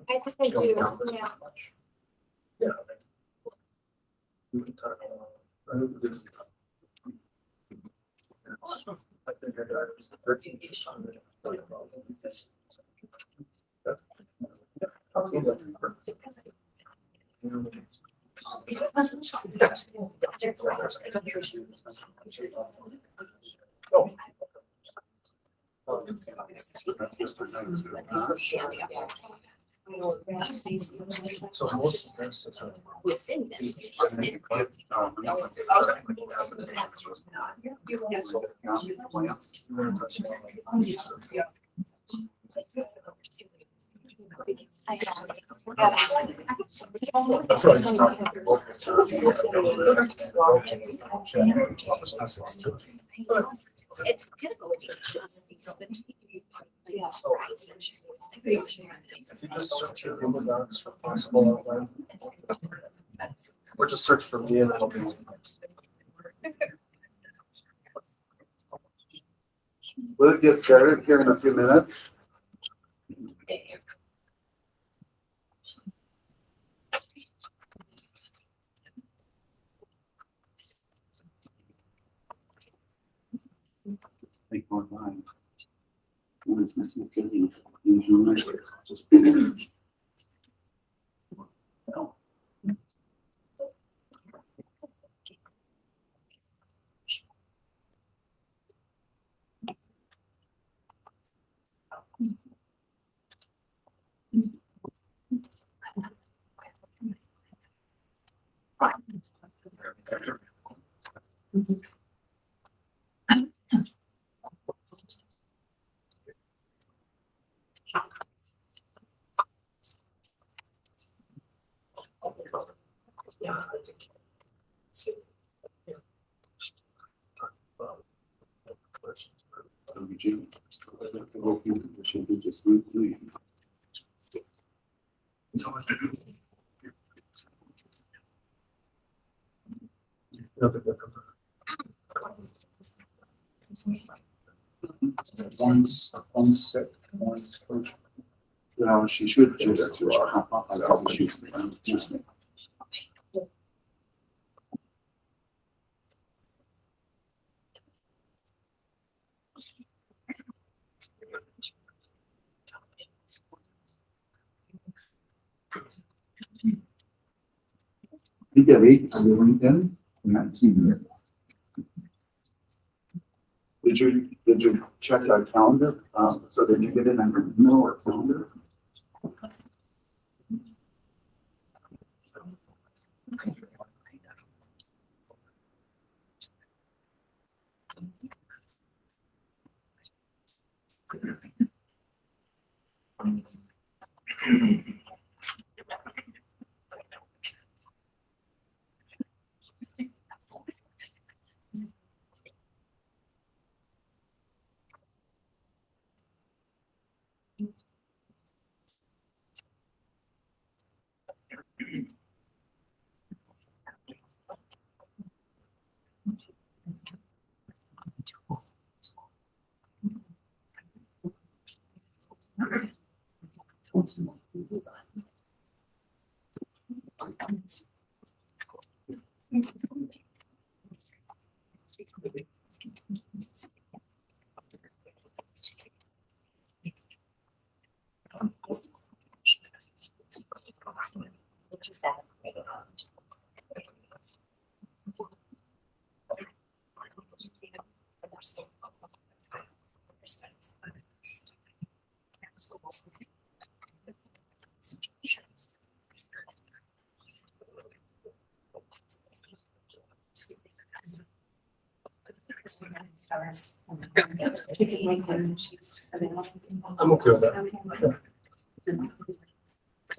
I think I do, yeah. Yeah. I think I got 13. So most of this is within them. It's kind of always just between if you just search your Google Docs for possible outline, or just search for me and it'll be. We'll get started here in a few minutes. Take more time. What is this? No. Should be just One's sick, one's coach. Well, she should just hop up. I probably should just me. Hey Debbie, are you LinkedIn? I'm not seeing it. Did you check our calendar? So did you get it on your email or calendar? I'm okay with that.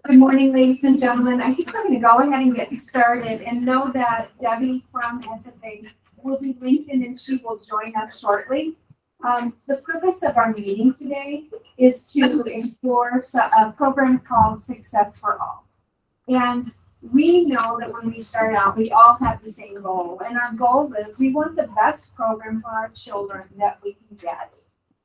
Good morning, ladies and gentlemen. I think we're going to go ahead and get started and know that Debbie from SFA will be linked in and she will join us shortly. The purpose of our meeting today is to explore a program called Success for All. And We know that when we start out, we all have the same goal, and our goal is we want the best program for our children that we can get.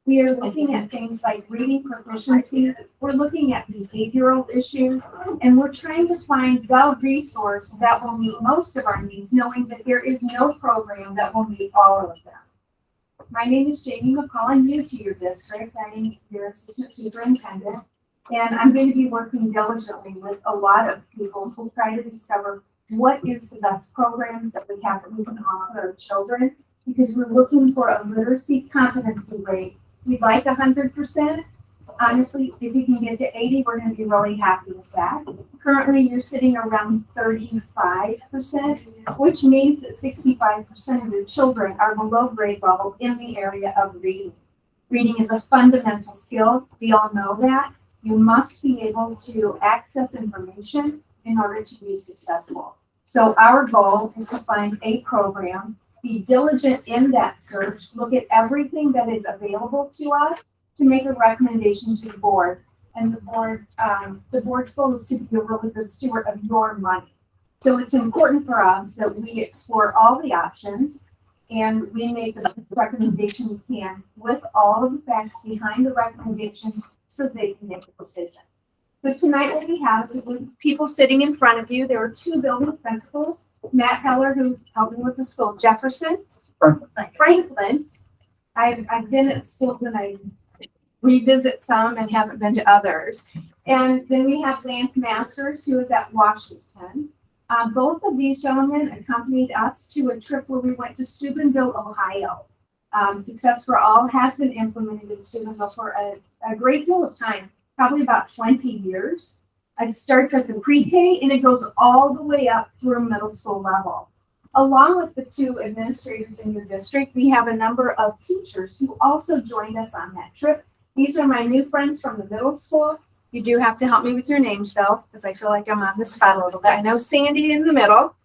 We are looking at things like reading proficiency, we're looking at behavioral issues, and we're trying to find the resource that will meet most of our needs, knowing that there is no program that will meet all of them. My name is Jamie McCall. I'm new to your district. I'm your assistant superintendent. And I'm going to be working diligently with a lot of people who try to discover what is the best programs that we have that we can offer our children, because we're looking for a literacy competency rate. We'd like 100%. Honestly, if we can get to 80, we're going to be really happy with that. Currently, you're sitting around 35%, which means that 65% of your children are below grade level in the area of reading. Reading is a fundamental skill. We all know that. You must be able to access information in order to be successful. So our goal is to find a program, be diligent in that search, look at everything that is available to us to make a recommendation to the board. And the board's goal is to be a really good steward of your money. So it's important for us that we explore all the options and we make the recommendation we can with all of the facts behind the recommendation so they can make a decision. So tonight what we have is people sitting in front of you. There are two building principals, Matt Heller, who's helping with the school, Jefferson, Franklin. I've been at schools and I revisit some and haven't been to others. And then we have Lance Masters, who is at Washington. Both of these gentlemen accompanied us to a trip where we went to Steubenville, Ohio. Success for All has been implemented in Steubenville for a great deal of time, probably about 20 years. It starts at the pre-K and it goes all the way up through middle school level. Along with the two administrators in your district, we have a number of teachers who also joined us on that trip. These are my new friends from the middle school. You do have to help me with your names though, because I feel like I'm on the spot a little bit. I know Sandy in the middle,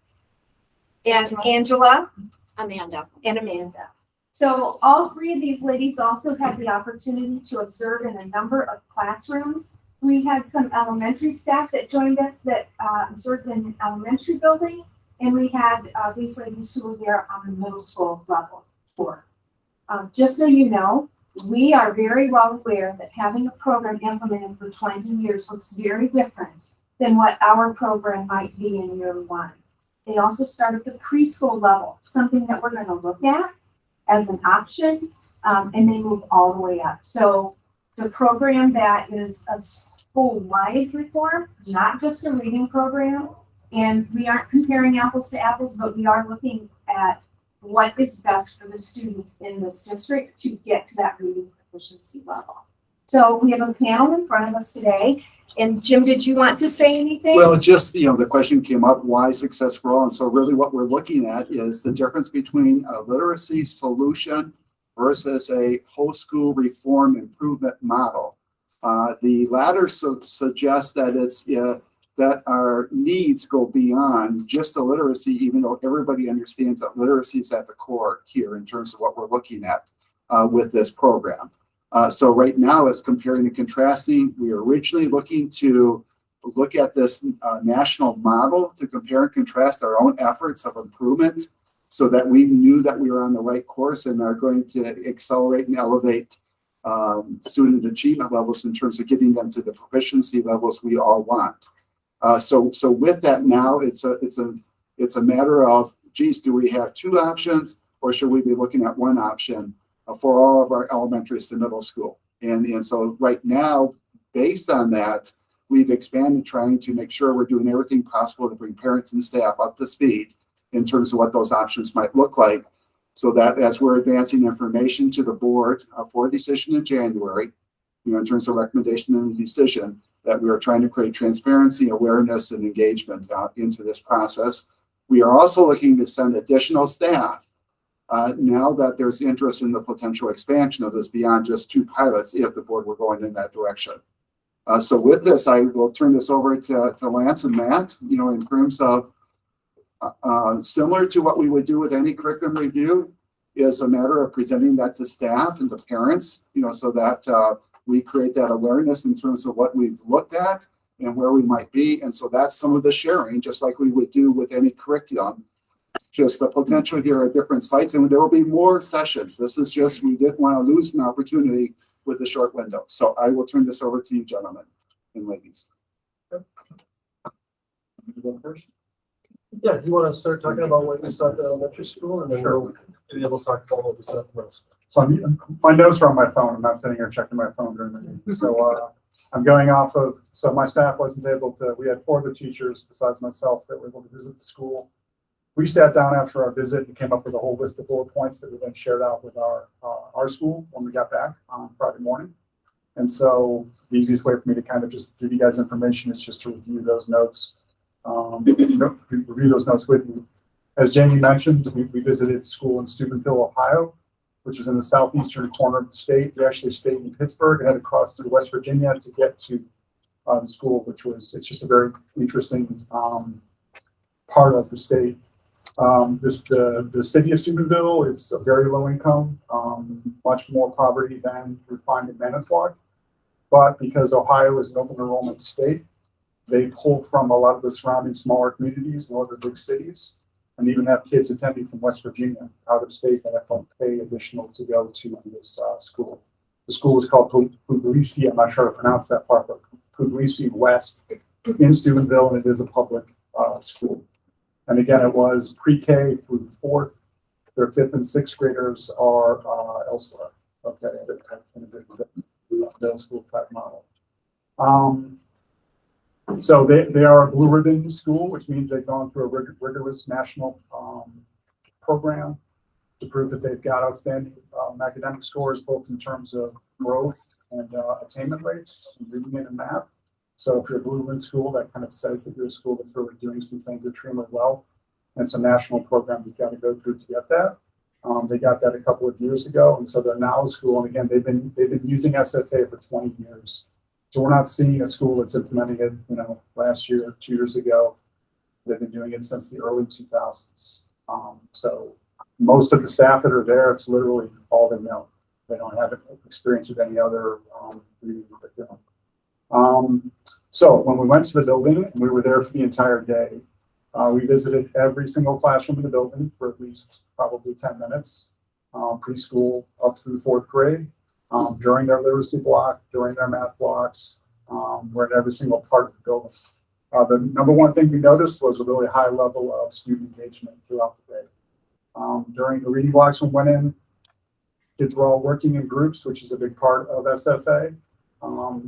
and Angela, Amanda. and Amanda. So all three of these ladies also had the opportunity to observe in a number of classrooms. We had some elementary staff that joined us that observed in an elementary building, and we had these ladies who were there on the middle school level tour. Just so you know, we are very well aware that having a program implemented for 20 years looks very different than what our program might be in year one. They also start at the preschool level, something that we're going to look at as an option, and they move all the way up. So it's a program that is a school-wide reform, not just a reading program. And we aren't comparing apples to apples, but we are looking at what is best for the students in this district to get to that reading proficiency level. So we have a panel in front of us today. And Jim, did you want to say anything? Well, just, the question came up, why Success for All? And so really what we're looking at is the difference between a literacy solution versus a whole school reform improvement model. The latter suggests that it's that our needs go beyond just the literacy, even though everybody understands that literacy is at the core here in terms of what we're looking at with this program. So right now it's comparing and contrasting. We were originally looking to look at this national model to compare and contrast our own efforts of improvement so that we knew that we were on the right course and are going to accelerate and elevate student achievement levels in terms of getting them to the proficiency levels we all want. So with that now, it's a matter of, geez, do we have two options or should we be looking at one option for all of our elementaries to middle school? And so right now, based on that, we've expanded trying to make sure we're doing everything possible to bring parents and staff up to speed in terms of what those options might look like, so that as we're advancing information to the board for decision in January, in terms of recommendation and decision, that we are trying to create transparency, awareness, and engagement into this process. We are also looking to send additional staff now that there's interest in the potential expansion of this beyond just two pilots if the board were going in that direction. So with this, I will turn this over to Lance and Matt, in terms of similar to what we would do with any curriculum review, is a matter of presenting that to staff and the parents, so that we create that awareness in terms of what we've looked at and where we might be. And so that's some of the sharing, just like we would do with any curriculum, just the potential here at different sites. And there will be more sessions. This is just, we didn't want to lose an opportunity with the short window. So I will turn this over to you, gentlemen and ladies. You go first? Yeah, you want to start talking about what you saw at the elementary school, and then we'll be able to talk about what we saw at the middle school. So my notes are on my phone. I'm not sitting here checking my phone during the meeting. So I'm going off of, so my staff wasn't able to, we had 4 other teachers besides myself that were able to visit the school. We sat down after our visit and came up with a whole list of bullet points that we then shared out with our school when we got back on Friday morning. And so the easiest way for me to kind of just give you guys information is just to review those notes. Review those notes with you. As Jamie mentioned, we visited school in Steubenville, Ohio, which is in the southeastern corner of the state. We actually stayed in Pittsburgh and had to cross through West Virginia to get to the school, it's just a very interesting part of the state. The city of Steubenville, it's a very low income, much more poverty than we find in Manitowoc. But because Ohio is an open enrollment state, they pull from a lot of the surrounding smaller communities, no other big cities, and even have kids attending from West Virginia out of state that have to pay additional to go to this school. The school is called Puglisi. I'm not sure how to pronounce that part, but Puglisi West in Steubenville, and it is a public school. And again, it was pre-K through 4th. Their 5th and 6th graders are elsewhere. Okay, in addition to the middle school type model. So they are a blue ribbon school, which means they've gone through a rigorous national program to prove that they've got outstanding academic scores, both in terms of growth and attainment rates, reading and math. So if you're a blue ribbon school, that kind of says that you're a school that's really doing some things extremely well. And it's a national program you've got to go through to get that. They got that a couple of years ago, and so they're now a school. And again, they've been using SFA for 20 years. So we're not seeing a school that's implementing it, last year, 2 years ago. They've been doing it since the early 2000s. So most of the staff that are there, it's literally all they know. They don't have experience with any other reading curriculum. So when we went to the building, and we were there for the entire day, we visited every single classroom in the building for at least probably 10 minutes, preschool up through 4th grade. During their literacy block, during their math blocks, we're in every single part of the building. The number one thing we noticed was a really high level of student engagement throughout the day. During the reading blocks we went in, kids were all working in groups, which is a big part of SFA.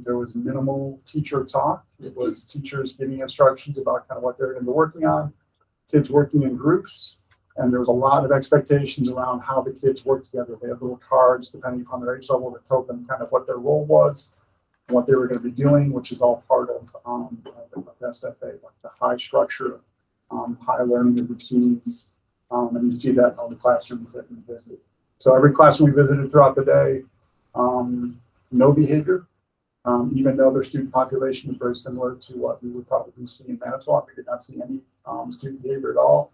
There was minimal teacher talk. It was teachers giving instructions about kind of what they're going to be working on, kids working in groups. And there was a lot of expectations around how the kids work together. They had little cards, depending upon their age level, that told them kind of what their role was, and what they were going to be doing, which is all part of SFA, like the high structure, high learning routines. And you see that in all the classrooms that we visit. So every classroom we visited throughout the day, no behavior, even though their student population was very similar to what we would probably see in Manitowoc. We did not see any student behavior at all.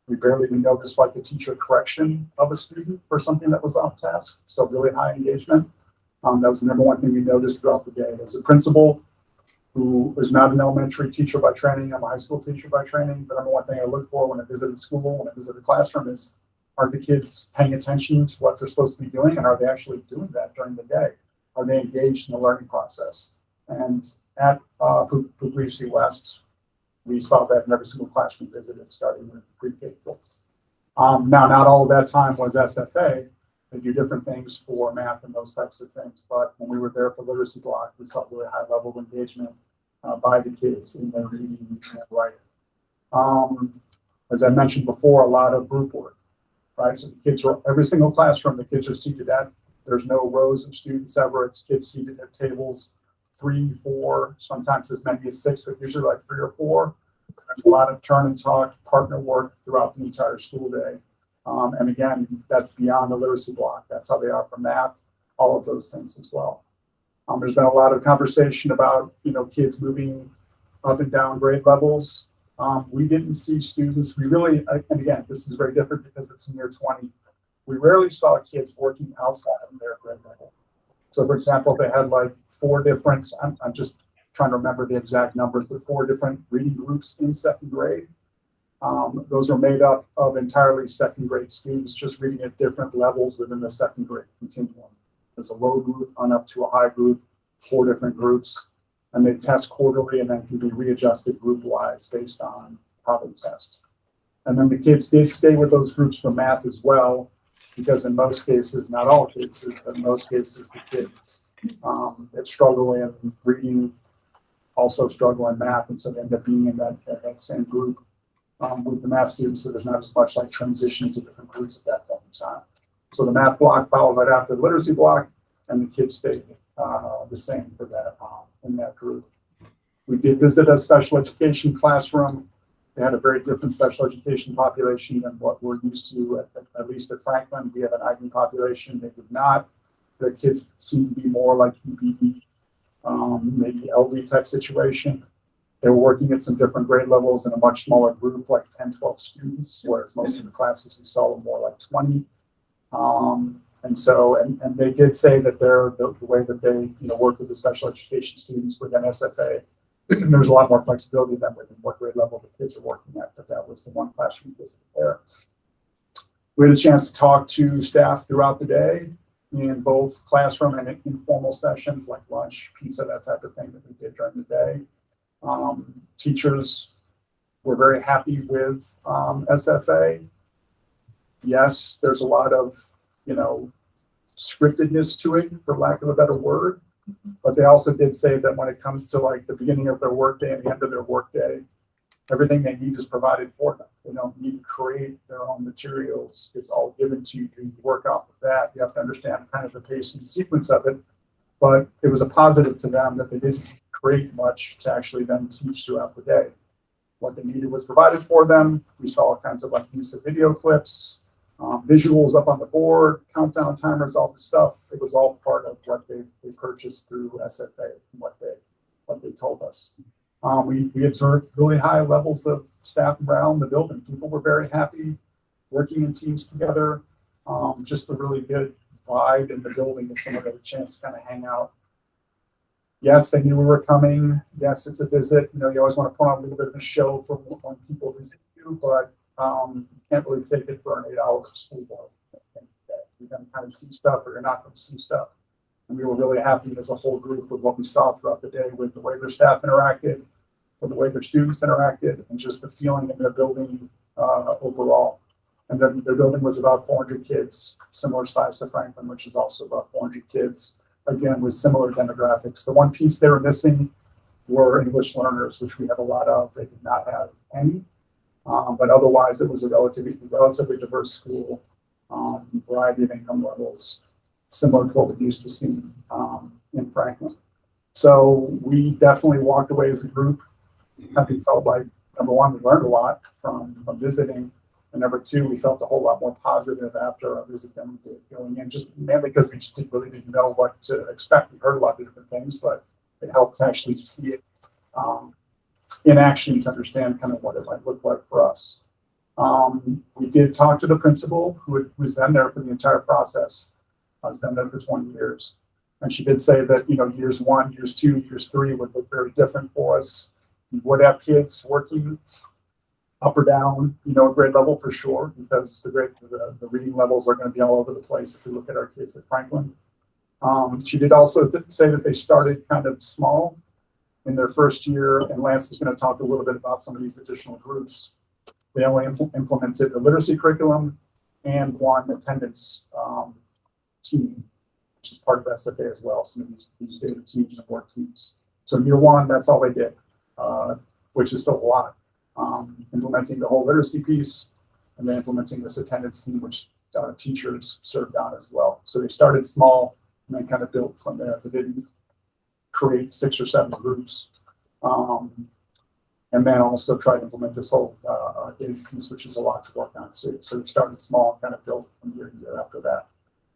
We barely even noticed like a teacher correction of a student for something that was off task. So really high engagement. That was the number one thing we noticed throughout the day. As a principal who is not an elementary teacher by training, I'm a high school teacher by training. The number one thing I look for when I visit a school, when I visit a classroom is, are the kids paying attention to what they're supposed to be doing? And are they actually doing that during the day? Are they engaged in the learning process? And at Puglisi West, we saw that in every single classroom visited, starting with pre-K kids. Now, not all of that time was SFA. They do different things for math and those types of things. But when we were there for literacy block, we saw really high level of engagement by the kids in their reading and writing. As I mentioned before, a lot of group work, right? So the kids are, every single classroom, the kids are seated at, there's no rows of students ever. It's kids seated at tables 3, 4, sometimes as many as 6, but usually like 3 or 4. There's a lot of turn and talk, partner work throughout the entire school day. And again, that's beyond the literacy block. That's how they are for math, all of those things as well. There's been a lot of conversation about, kids moving up and down grade levels. We didn't see students, and again, this is very different because it's in year 20. We rarely saw kids working outside of their grade level. So for example, they had like 4 different, I'm just trying to remember the exact numbers, but 4 different reading groups in second grade. Those are made up of entirely second grade students, just reading at different levels within the second grade continuum. There's a low group on up to a high group, 4 different groups, and they test quarterly and then can be readjusted group-wise based on how they test. And then the kids did stay with those groups for math as well, because in most cases, not all cases, but in most cases, the kids that struggle in reading also struggle in math, and so they end up being in that same group with the math students, so there's not as much like transition to different groups at that point in time. So the math block followed right after the literacy block, and the kids stayed the same for that in that group. We did visit a special education classroom. They had a very different special education population than what we're used to, at least at Franklin. We have an IB population. They did not. The kids seem to be more like EBD, maybe LD type situation. They were working at some different grade levels in a much smaller group, like 10, 12 students, whereas most of the classes we saw were more like 20. And they did say that the way that they work with the special education students within SFA, there's a lot more flexibility than within what grade level the kids are working at, but that was the one classroom visit there. We had a chance to talk to staff throughout the day in both classroom and informal sessions like lunch, pizza, that type of thing that we did during the day. Teachers were very happy with SFA. Yes, there's a lot of, scriptedness to it, for lack of a better word. But they also did say that when it comes to like the beginning of their workday and the end of their workday, everything they need is provided for them. They don't need to create their own materials. It's all given to you. You work off of that. You have to understand kind of the pace and the sequence of it. But it was a positive to them that they didn't create much to actually then teach throughout the day. What they needed was provided for them. We saw all kinds of like use of video clips, visuals up on the board, countdown timers, all the stuff. It was all part of what they purchased through SFA and what they told us. We observed really high levels of staff around the building. People were very happy working in teams together. Just a really good vibe in the building if someone got a chance to kind of hang out. Yes, they knew we were coming. Yes, it's a visit. You always want to put on a little bit of a show for when people visit you, but you can't really take it for an 8-hour school day. You're going to kind of see stuff or you're not going to see stuff. And we were really happy as a whole group with what we saw throughout the day, with the way their staff interacted, with the way their students interacted, and just the feeling in their building overall. And then their building was about 400 kids, similar size to Franklin, which is also about 400 kids, again, with similar demographics. The one piece they were missing were English learners, which we have a lot of. They did not have any. But otherwise, it was a relatively diverse school, variety of income levels, similar to what we used to see in Franklin. So we definitely walked away as a group. I think felt like, number one, we learned a lot from visiting, and number two, we felt a whole lot more positive after our visit than we did going in, just mainly because we just really didn't know what to expect. We heard a lot of different things, but it helped to actually see it in action to understand kind of what it might look like for us. We did talk to the principal who's been there for the entire process. Has been there for 20 years. And she did say that, years 1, years 2, years 3 would look very different for us. We would have kids working up or down, grade level for sure, because the reading levels are going to be all over the place if we look at our kids at Franklin. She did also say that they started kind of small in their first year, and Lance is going to talk a little bit about some of these additional groups. They only implemented the literacy curriculum and one attendance team, which is part of SFA as well. Some of these data teams and work teams. So year 1, that's all they did, which is still a lot. Implementing the whole literacy piece, and then implementing this attendance team, which teachers served on as well. So they started small and then kind of built from there. They didn't create 6 or 7 groups, and then also try to implement this whole data piece, which is a lot to work on. So we started small and kind of built from year to year after that.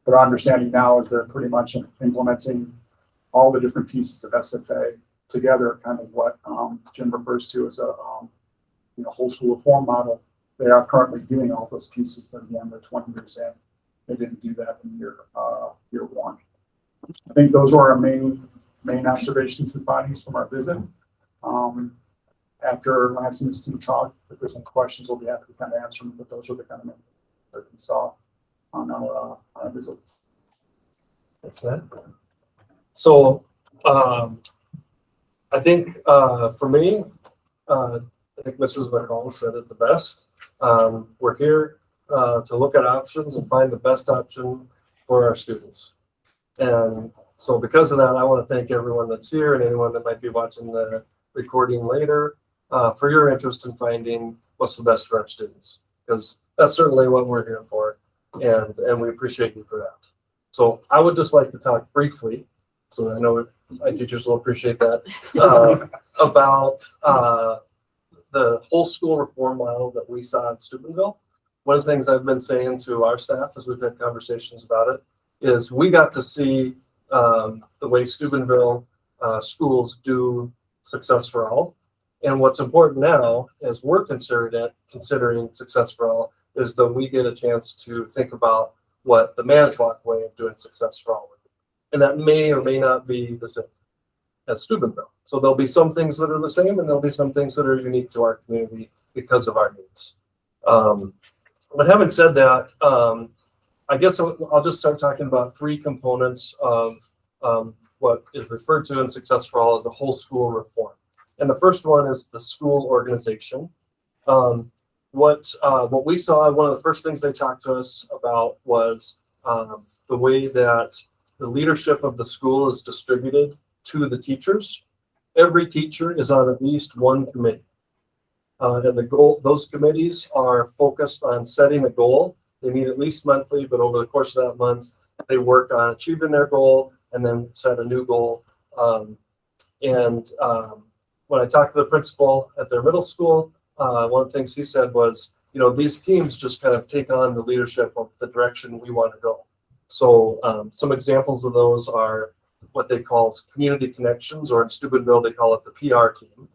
But our understanding now is they're pretty much implementing all the different pieces of SFA together, kind of what Jim refers to as a whole school reform model. They are currently doing all those pieces, but again, they're 20 years in. They didn't do that in year 1. I think those were our main main observations and findings from our visit. After Lance and his team talk, if there's any questions, we'll be happy to kind of answer them, but those are the kind of main that we saw on our visit. That's that. So, I think, for me, I think Mrs. McCall said it the best. We're here, to look at options and find the best option for our students. And so because of that, I want to thank everyone that's here and anyone that might be watching the recording later, for your interest in finding what's the best for our students, because that's certainly what we're here for. And we appreciate you for that. So I would just like to talk briefly, so I know my teachers will appreciate that, about the whole school reform model that we saw in Steubenville. One of the things I've been saying to our staff as we've had conversations about it is we got to see the way Steubenville schools do Success for All. And what's important now, as we're considering Success for All, is that we get a chance to think about what the Manitowoc way of doing Success for All would be. And that may or may not be the same as Steubenville. So there'll be some things that are the same, and there'll be some things that are unique to our community because of our needs. But having said that, I guess I'll just start talking about three components of what is referred to in Success for All as a whole school reform. And the first one is the school organization. What we saw, one of the first things they talked to us about was the way that the leadership of the school is distributed to the teachers. Every teacher is on at least one committee. And the goal, those committees are focused on setting a goal. They meet at least monthly, but over the course of that month, they work on achieving their goal and then set a new goal. When I talked to the principal at their middle school, one of the things he said was, you know, these teams just kind of take on the leadership of the direction we want to go. So some examples of those are what they call community connections, or in Steubenville, they call it the PR team.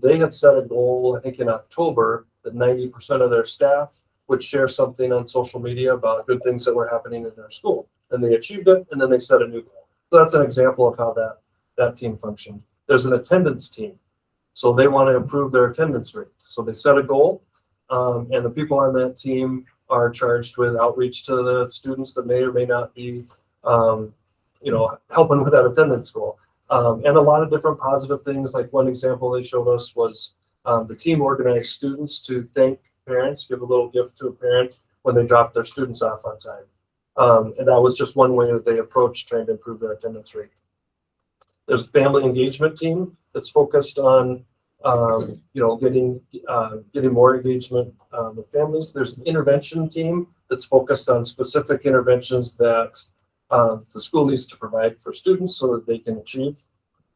They had set a goal, I think in October, that 90% of their staff would share something on social media about good things that were happening in their school. And they achieved it, and then they set a new goal. So that's an example of how that team functioned. There's an attendance team. So they want to improve their attendance rate. So they set a goal, and the people on that team are charged with outreach to the students that may or may not be, helping with that attendance goal. And a lot of different positive things. Like one example they showed us was the team organized students to thank parents, give a little gift to a parent when they dropped their students off on time. And that was just one way that they approached trying to improve their attendance rate. There's a family engagement team that's focused on, getting more engagement with families. There's an intervention team that's focused on specific interventions that the school needs to provide for students so that they can achieve.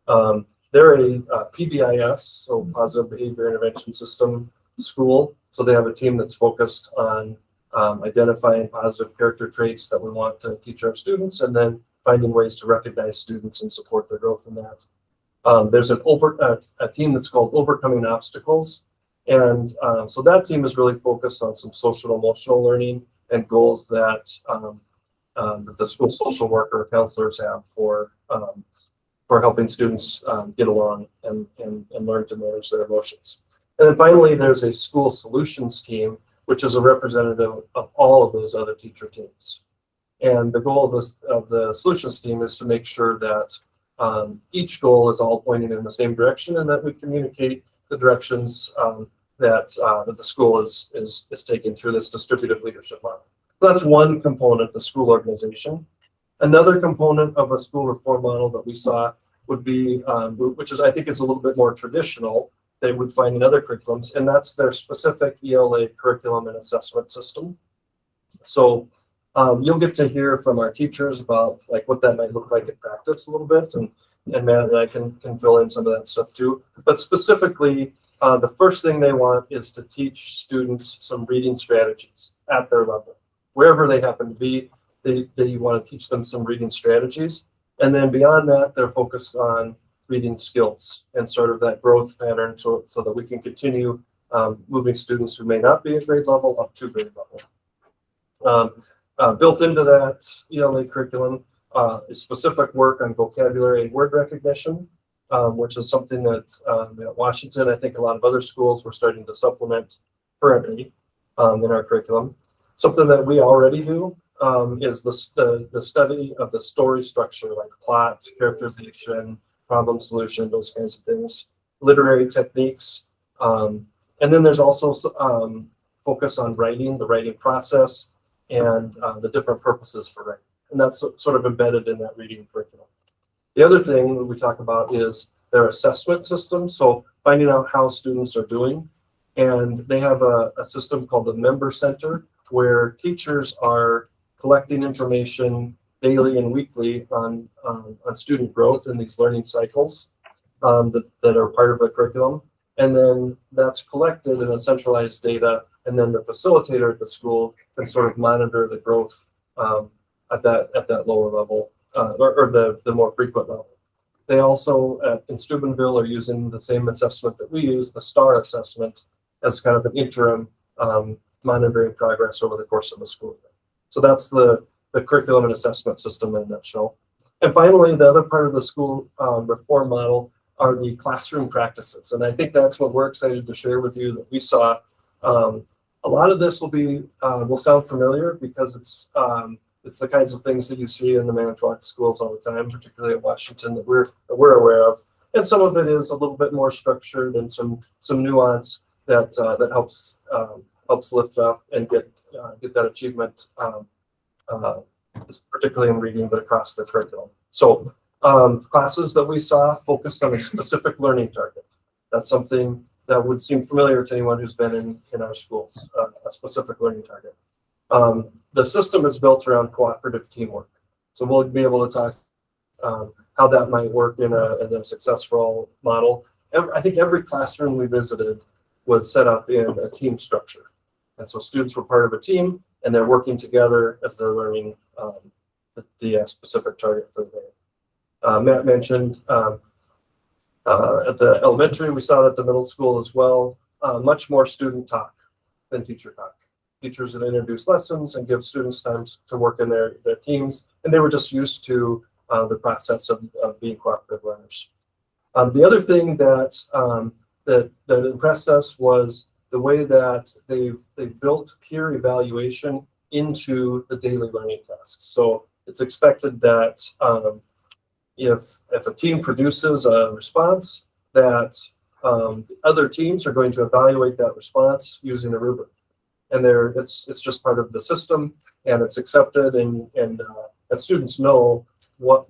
They're a PBIS, so Positive Behavior Intervention System school. So they have a team that's focused on identifying positive character traits that we want to teach our students, and then finding ways to recognize students and support their growth in that. There's a team that's called Overcoming Obstacles. And so that team is really focused on some social emotional learning and goals that the school social worker or counselors have for helping students get along and learn to manage their emotions. And then finally, there's a school solutions team, which is a representative of all of those other teacher teams. And the goal of the solutions team is to make sure that each goal is all pointing in the same direction, and that we communicate the directions that the school is taking through this distributive leadership model. So that's one component, the school organization. Another component of a school reform model that we saw would be, which is I think is a little bit more traditional, they would find in other curriculums, and that's their specific ELA curriculum and assessment system. So you'll get to hear from our teachers about like what that might look like in practice a little bit, and Matt and I can fill in some of that stuff too. But specifically, the first thing they want is to teach students some reading strategies at their level. Wherever they happen to be, they want to teach them some reading strategies. And then beyond that, they're focused on reading skills and sort of that growth pattern so that we can continue moving students who may not be at grade level up to grade level. Built into that ELA curriculum specific work on vocabulary and word recognition, which is something that at Washington, I think a lot of other schools were starting to supplement currently in our curriculum. Something that we already do is the study of the story structure, like plot, characterization, problem solution, those kinds of things, literary techniques. And then there's also focus on writing, the writing process, and the different purposes for writing. And that's sort of embedded in that reading curriculum. The other thing that we talk about is their assessment system. So finding out how students are doing. And they have a system called the Member Center, where teachers are collecting information daily and weekly on student growth in these learning cycles that are part of the curriculum. And then that's collected in a centralized data, and then the facilitator at the school can sort of monitor the growth at that lower level, or the more frequent level. They also in Steubenville are using the same assessment that we use, the STAR assessment, as kind of an interim monitoring progress over the course of the school year. So that's the curriculum and assessment system in a nutshell. And finally, the other part of the school reform model are the classroom practices. And I think that's what we're excited to share with you that we saw. A lot of this will sound familiar because it's the kinds of things that you see in the Manitowoc schools all the time, particularly at Washington, that we're aware of. And some of it is a little bit more structured and some nuance that helps lift up and get that achievement, particularly in reading, but across the curriculum. So classes that we saw focused on a specific learning target. That's something that would seem familiar to anyone who's been in our schools, a specific learning target. The system is built around cooperative teamwork. So we'll be able to talk how that might work in a successful model. I think every classroom we visited was set up in a team structure. And so students were part of a team, and they're working together as they're learning the specific target for the day. Matt mentioned at the elementary, we saw it at the middle school as well, much more student talk than teacher talk. Teachers would introduce lessons and give students time to work in their teams, and they were just used to the process of being cooperative learners. The other thing that impressed us was the way that they've built peer evaluation into the daily learning tasks. So it's expected that if a team produces a response, that other teams are going to evaluate that response using a rubric. And it's just part of the system, and it's accepted, and students know what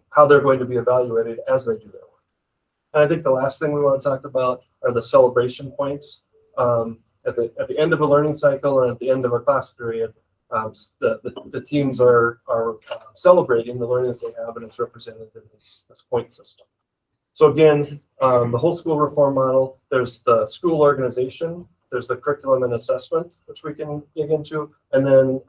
how they're going to be evaluated as they do their work. And I think the last thing we want to talk about are the celebration points. At the end of a learning cycle and at the end of a class period, the teams are celebrating the learning that they have, and it's represented in this point system. So again, the whole school reform model, there's the school organization, there's the curriculum and assessment, which we can dig into, and then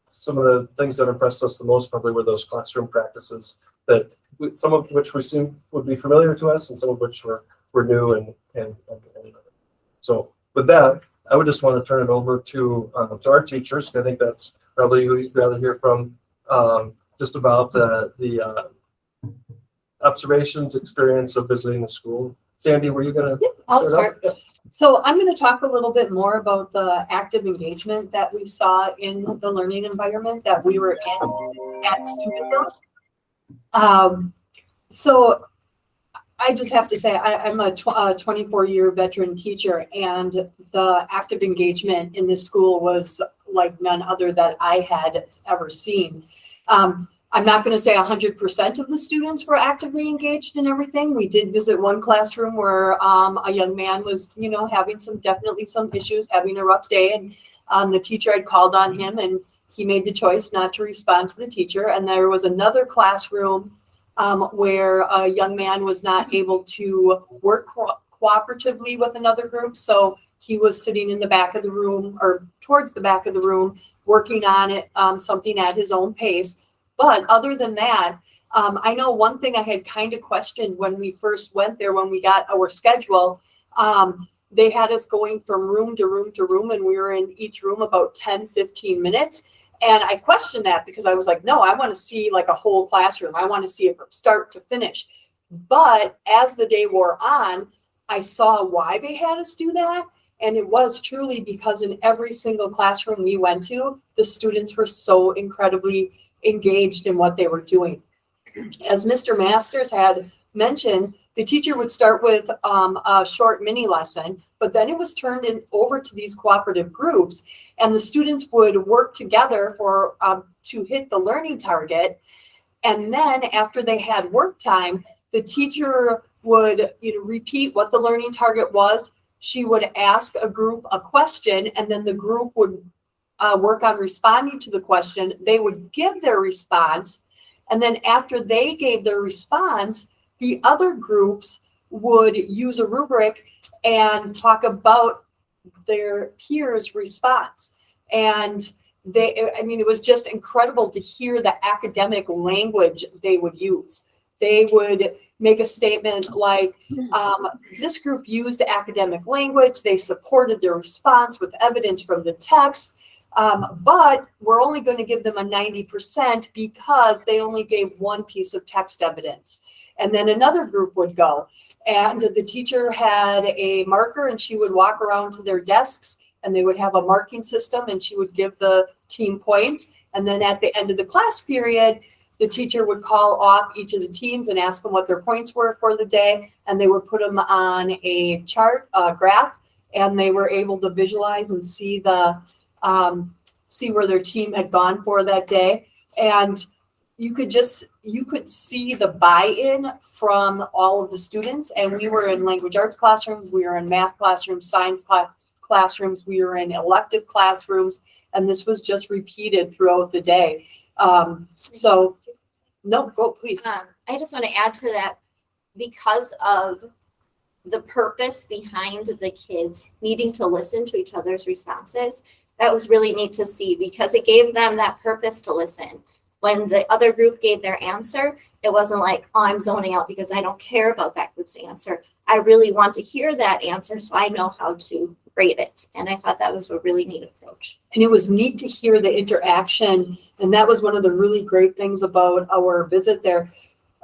some of the things that impressed us the most probably were those classroom practices that some of which would be familiar to us, and some of which were new and so with that, I would just want to turn it over to our teachers. I think that's probably who you'd rather hear from, just about the observations, experience of visiting the school. Sandy, were you going to? Yep, I'll start. So I'm going to talk a little bit more about the active engagement that we saw in the learning environment that we were in at Steubenville. So I just have to say, I'm a 24-year veteran teacher, and the active engagement in this school was like none other that I had ever seen. I'm not going to say 100% of the students were actively engaged in everything. We did visit one classroom where a young man was, having definitely some issues, having a rough day, and the teacher had called on him, and he made the choice not to respond to the teacher. And there was another classroom where a young man was not able to work cooperatively with another group. So he was sitting in the back of the room, or towards the back of the room, working on it, something at his own pace. But other than that, I know one thing I had kind of questioned when we first went there, when we got our schedule, they had us going from room to room to room, and we were in each room about 10, 15 minutes. And I questioned that because I was like, no, I want to see like a whole classroom. I want to see it from start to finish. But as the day wore on, I saw why they had us do that. And it was truly because in every single classroom we went to, the students were so incredibly engaged in what they were doing. As Mr. Masters had mentioned, the teacher would start with a short mini lesson, but then it was turned over to these cooperative groups, and the students would work together for to hit the learning target. And then after they had work time, the teacher would repeat what the learning target was. She would ask a group a question, and then the group would work on responding to the question. They would give their response, and then after they gave their response, the other groups would use a rubric and talk about their peers' response. And it was just incredible to hear the academic language they would use. They would make a statement like, this group used academic language, they supported their response with evidence from the text, but we're only going to give them a 90% because they only gave one piece of text evidence. And then another group would go, and the teacher had a marker, and she would walk around to their desks, and they would have a marking system, and she would give the team points. And then at the end of the class period, the teacher would call off each of the teams and ask them what their points were for the day, and they would put them on a chart, a graph, and they were able to visualize and see where their team had gone for that day. And you could see the buy-in from all of the students. And we were in language arts classrooms, we were in math classrooms, science classrooms, we were in elective classrooms, and this was just repeated throughout the day. No, go please. I just want to add to that, because of the purpose behind the kids needing to listen to each other's responses. That was really neat to see, because it gave them that purpose to listen. When the other group gave their answer, it wasn't like, oh, I'm zoning out because I don't care about that group's answer. I really want to hear that answer so I know how to rate it. And I thought that was a really neat approach. And it was neat to hear the interaction. And that was one of the really great things about our visit there.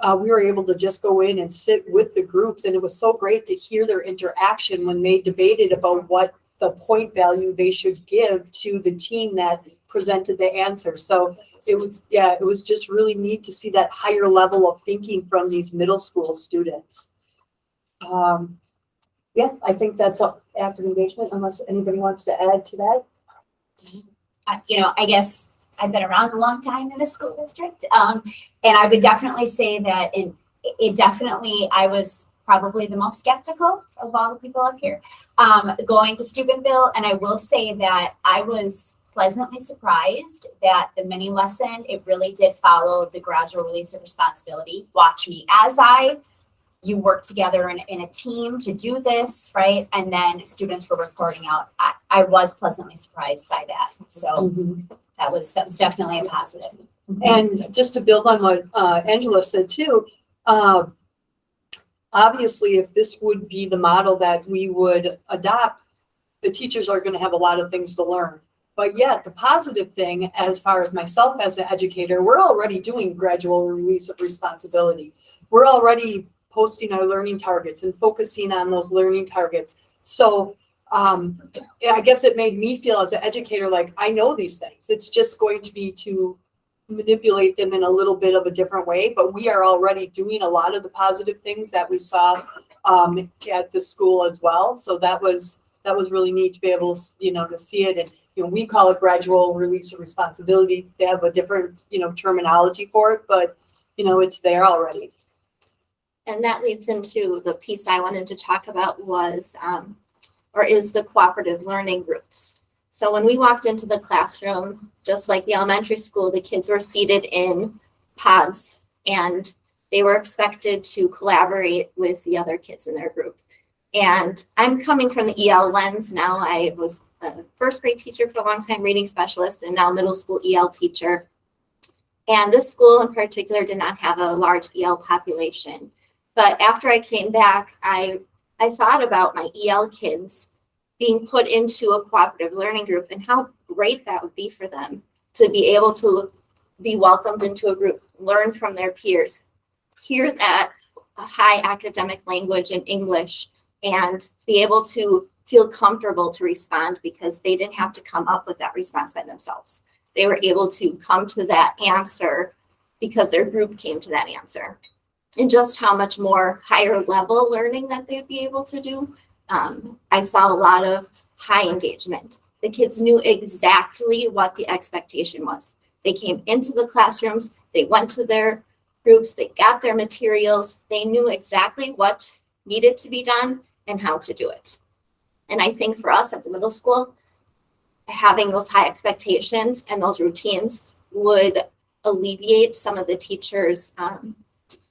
We were able to just go in and sit with the groups. And it was so great to hear their interaction when they debated about what the point value they should give to the team that presented the answer. So it was just really neat to see that higher level of thinking from these middle school students. I think that's active engagement, unless anybody wants to add to that. I guess I've been around a long time in a school district. And I would definitely say that it definitely, I was probably the most skeptical of all the people up here going to Steubenville. And I will say that I was pleasantly surprised that the mini lesson, it really did follow the gradual release of responsibility. Watch me as you work together in a team to do this, right? And then students were reporting out. I was pleasantly surprised by that. So that was definitely a positive. And just to build on what Angela said too, obviously, if this would be the model that we would adopt, the teachers are going to have a lot of things to learn. But yet the positive thing, as far as myself as an educator, we're already doing gradual release of responsibility. We're already posting our learning targets and focusing on those learning targets. So I guess it made me feel as an educator like I know these things. It's just going to be to manipulate them in a little bit of a different way, but we are already doing a lot of the positive things that we saw at the school as well. So that was really neat to be able to, to see it. And we call it gradual release of responsibility. They have a different terminology for it, but it's there already. And that leads into the piece I wanted to talk about is the cooperative learning groups. So when we walked into the classroom, just like the elementary school, the kids were seated in pods and they were expected to collaborate with the other kids in their group. And I'm coming from the EL lens now. I was a first grade teacher for a long time, reading specialist, and now middle school EL teacher. And this school in particular did not have a large EL population. But after I came back, I thought about my EL kids being put into a cooperative learning group and how great that would be for them to be able to be welcomed into a group, learn from their peers, hear that high academic language in English, and be able to feel comfortable to respond because they didn't have to come up with that response by themselves. They were able to come to that answer because their group came to that answer. And just how much more higher level learning that they'd be able to do. I saw a lot of high engagement. The kids knew exactly what the expectation was. They came into the classrooms, they went to their groups, they got their materials, they knew exactly what needed to be done and how to do it. And I think for us at the middle school, having those high expectations and those routines would alleviate some of the teachers'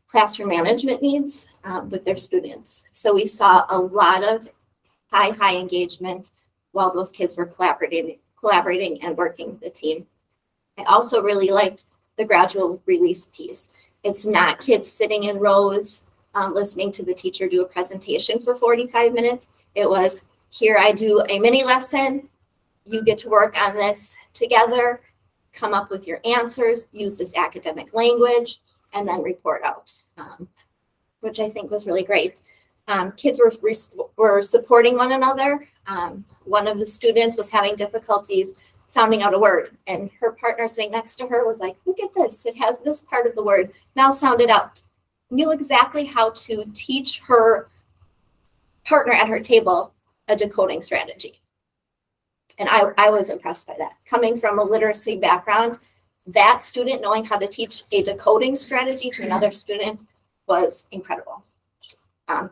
classroom management needs with their students. So we saw a lot of high engagement while those kids were collaborating and working with the team. I also really liked the gradual release piece. It's not kids sitting in rows listening to the teacher do a presentation for 45 minutes. It was, here I do a mini lesson, you get to work on this together, come up with your answers, use this academic language, and then report out, which I think was really great. Kids were supporting one another. One of the students was having difficulties sounding out a word, and her partner sitting next to her was like, look at this, it has this part of the word, now sound it out. Knew exactly how to teach her partner at her table a decoding strategy. And I was impressed by that. Coming from a literacy background, that student knowing how to teach a decoding strategy to another student was incredible,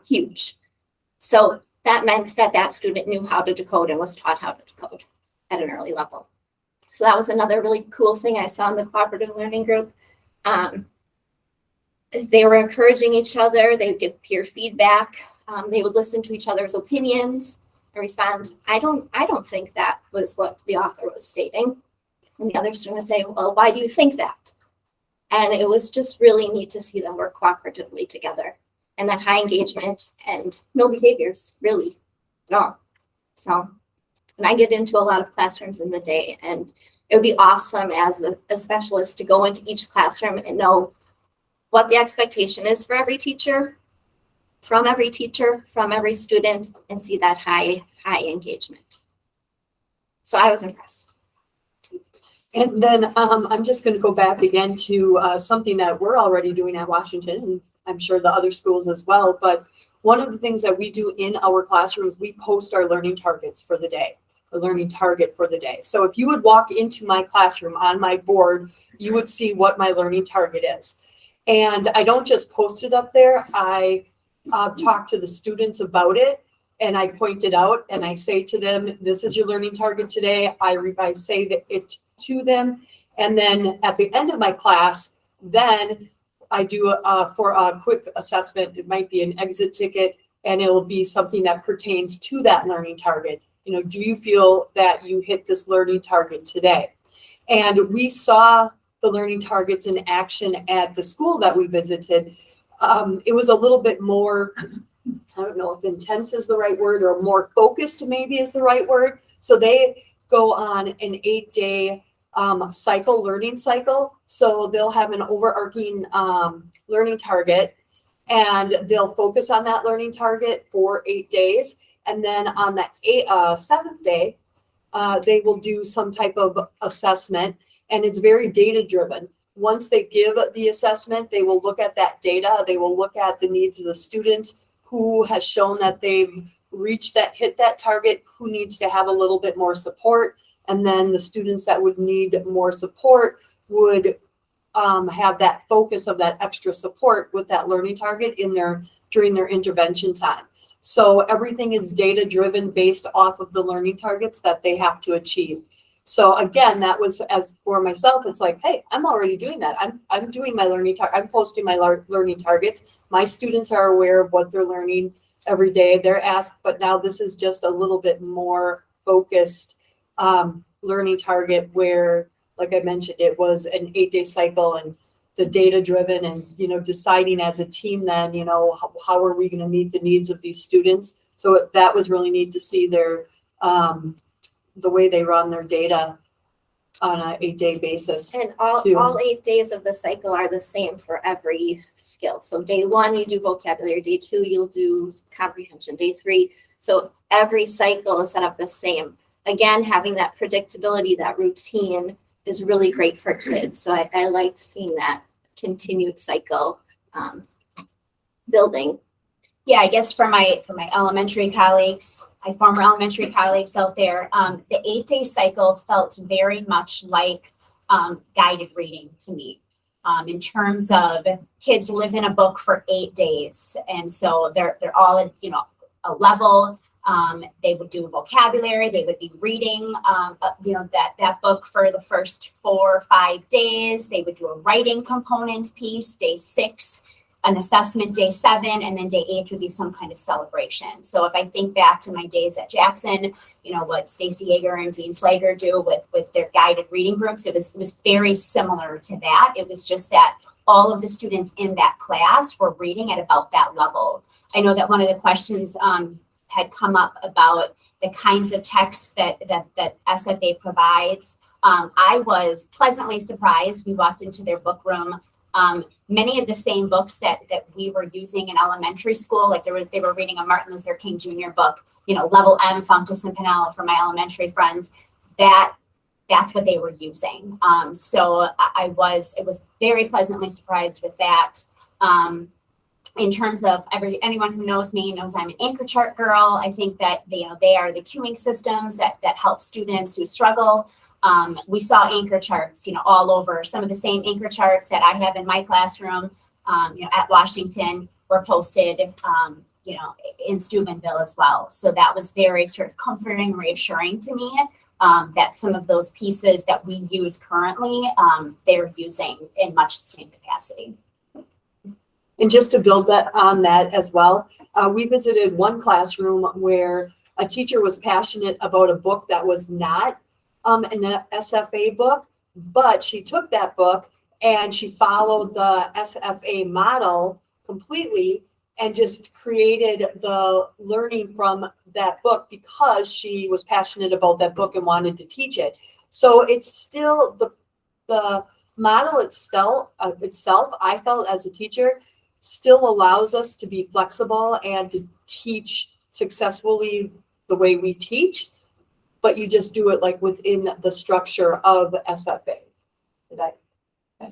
huge. So that meant that that student knew how to decode and was taught how to decode at an early level. So that was another really cool thing I saw in the cooperative learning group. They were encouraging each other. They would give peer feedback. They would listen to each other's opinions and respond. I don't think that was what the author was stating. And the other student would say, well, why do you think that? And it was just really neat to see them work cooperatively together, and that high engagement and no behaviors really at all. So, and I get into a lot of classrooms in the day, and it would be awesome as a specialist to go into each classroom and know what the expectation is for every teacher, from every student, and see that high engagement. So I was impressed. And then I'm just going to go back again to something that we're already doing at Washington, and I'm sure the other schools as well. But one of the things that we do in our classrooms, we post our learning targets for the day, a learning target for the day. So if you would walk into my classroom on my board, you would see what my learning target is. And I don't just post it up there. I talk to the students about it, and I point it out, and I say to them, this is your learning target today. I say that it to them. And then at the end of my class, then I do for a quick assessment. It might be an exit ticket, and it will be something that pertains to that learning target. You know, do you feel that you hit this learning target today? And we saw the learning targets in action at the school that we visited. It was a little bit more, I don't know if intense is the right word, or more focused maybe is the right word. So they go on an 8-day learning cycle. So they'll have an overarching learning target, and they'll focus on that learning target for 8 days. And then on the 7th day, they will do some type of assessment, and it's very data driven. Once they give the assessment, they will look at that data. They will look at the needs of the students, who has shown that they've hit that target, who needs to have a little bit more support. And then the students that would need more support would have that focus of that extra support with that learning target during their intervention time. So everything is data driven based off of the learning targets that they have to achieve. So again, that was, as for myself, it's like, hey, I'm already doing that. I'm doing my learning target. I'm posting my learning targets. My students are aware of what they're learning every day. They're asked, but now this is just a little bit more focused learning target where, like I mentioned, it was an 8-day cycle, and the data driven, and, you know, deciding as a team then, you know, how are we going to meet the needs of these students? So that was really neat to see their, the way they run their data on a 8-day basis. And all Two. 8 days of the cycle are the same for every skill. So day 1, you do vocabulary. Day 2, you'll do comprehension. Day 3. So every cycle is set up the same. Again, having that predictability, that routine is really great for kids. So I liked seeing that continued cycle building. Yeah, I guess for my elementary colleagues, my former elementary colleagues out there, the 8-day cycle felt very much like guided reading to me. In terms of kids live in a book for 8 days, and so they're all at, you know, a level. They would do vocabulary. They would be reading, you know, that book for the first 4 or 5 days. They would do a writing component piece. Day 6, an assessment. Day 7, and then day 8 would be some kind of celebration. So if I think back to my days at Jackson, you know, what Stacy Yeager and Dean Slager do with their guided reading groups, it was very similar to that. It was just that all of the students in that class were reading at about that level. I know that one of the questions had come up about the kinds of texts that SFA provides. I was pleasantly surprised. We walked into their book room. Many of the same books that we were using in elementary school, like they were reading a Martin Luther King Jr. book, you know, Level M, Fountas and Pinella for my elementary friends. That's what they were using. So I was very pleasantly surprised with that. In terms of anyone who knows me knows I'm an anchor chart girl. I think that they are the cueing systems that help students who struggle. We saw anchor charts, you know, all over. Some of the same anchor charts that I have in my classroom, you know, at Washington were posted, you know, in Steubenville as well. So that was very sort of comforting, reassuring to me that some of those pieces that we use currently, they're using in much the same capacity. And just to build on that as well, we visited one classroom where a teacher was passionate about a book that was not an SFA book, but she took that book and she followed the SFA model completely and just created the learning from that book because she was passionate about that book and wanted to teach it. So it's still the model itself, I felt as a teacher, still allows us to be flexible and to teach successfully the way we teach, but you just do it like within the structure of SFA.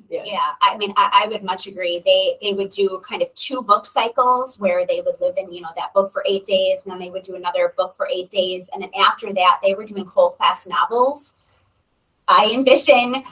Yeah, I mean, I would much agree. They would do kind of 2 book cycles where they would live in, you know, that book for 8 days, and then they would do another book for 8 days. And then after that, they were doing whole class novels. I envision,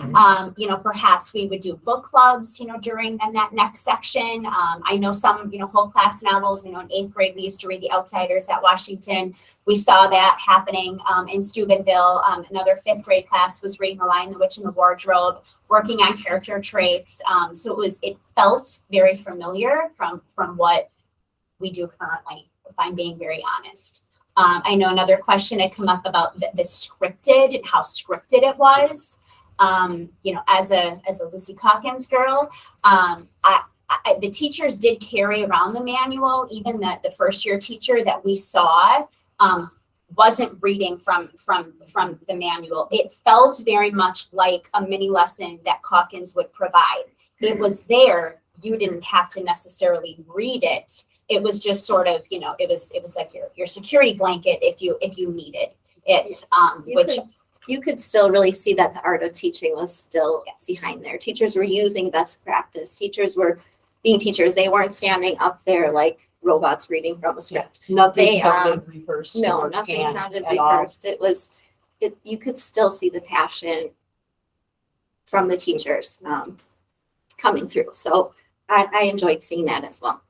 you know, perhaps we would do book clubs, you know, during that next section. I know some, you know, whole class novels, you know, in 8th grade, we used to read The Outsiders at Washington. We saw that happening in Steubenville. Another 5th grade class was reading The Lion, the Witch, and the Wardrobe, working on character traits. So it felt very familiar from what we do currently, if I'm being very honest. I know another question had come up about the scripted and how scripted it was. You know, as a Lucy Calkins girl, the teachers did carry around the manual. Even the first year teacher that we saw wasn't reading from the manual. It felt very much like a mini lesson that Calkins would provide. It was there. You didn't have to necessarily read it. It was just sort of, you know, it was like your security blanket if you needed it. Yes. You could still really see that the art of teaching was still behind there. Teachers were using best practice. Teachers were being teachers. They weren't standing up there like robots reading from a script. Nothing sounded rehearsed. No, nothing sounded rehearsed. You could still see the passion from the teachers coming through. So I enjoyed seeing that as well.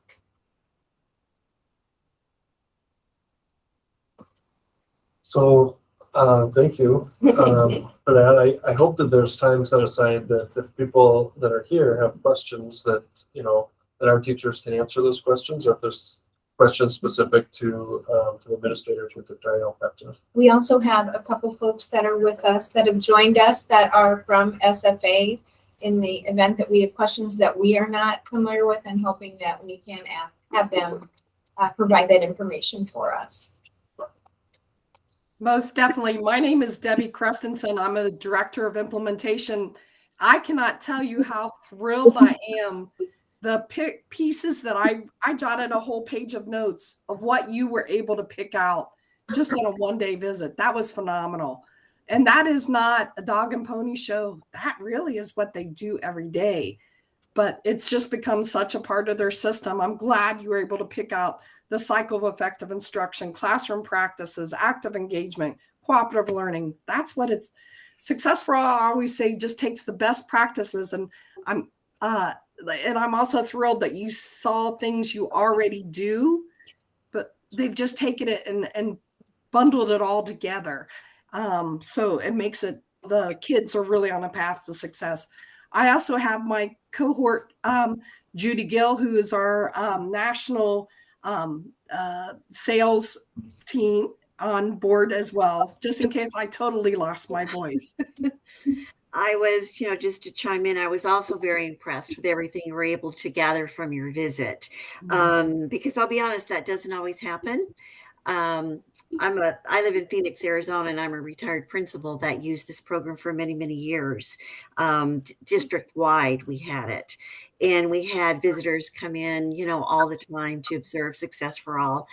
So, thank you for that. I hope that there's time set aside that if people that are here have questions that, you know, that our teachers can answer those questions, or if there's questions specific to the administrators, we could try to help that too. We also have a couple folks that are with us that have joined us that are from SFA in the event that we have questions that we are not familiar with, and hoping that we can have them provide that information for us. Most definitely. My name is Debbie Krestenson. I'm a director of implementation. I cannot tell you how thrilled I am. The pieces that I jotted a whole page of notes of what you were able to pick out just on a one-day visit. That was phenomenal. And that is not a dog and pony show. That really is what they do every day. But it's just become such a part of their system. I'm glad you were able to pick out the cycle of effective instruction, classroom practices, active engagement, cooperative learning. That's what it's success for all. I always say just takes the best practices. And I'm also thrilled that you saw things you already do, but they've just taken it and bundled it all together. So it makes it, the kids are really on a path to success. I also have my cohort, Judy Gill, who is our national sales team on board as well, just in case I totally lost my voice. I was, just to chime in, I was also very impressed with everything you were able to gather from your visit. Because I'll be honest, that doesn't always happen. I live in Phoenix, Arizona, and I'm a retired principal that used this program for many, many years. District wide, we had it. And we had visitors come in, all the time to observe Success for All.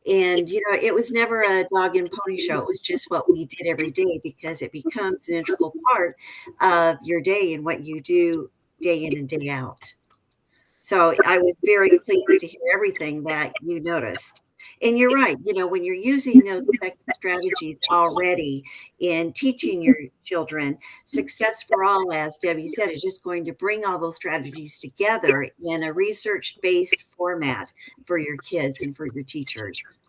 And, it was never a dog and pony show. It was just what we did every day, because it becomes an integral part of your day and what you do day in and day out. So I was very pleased to hear everything that you noticed. And you're right, when you're using those effective strategies already in teaching your children, Success for All, as Debbie said, is just going to bring all those strategies together in a research-based format for your kids and for your teachers.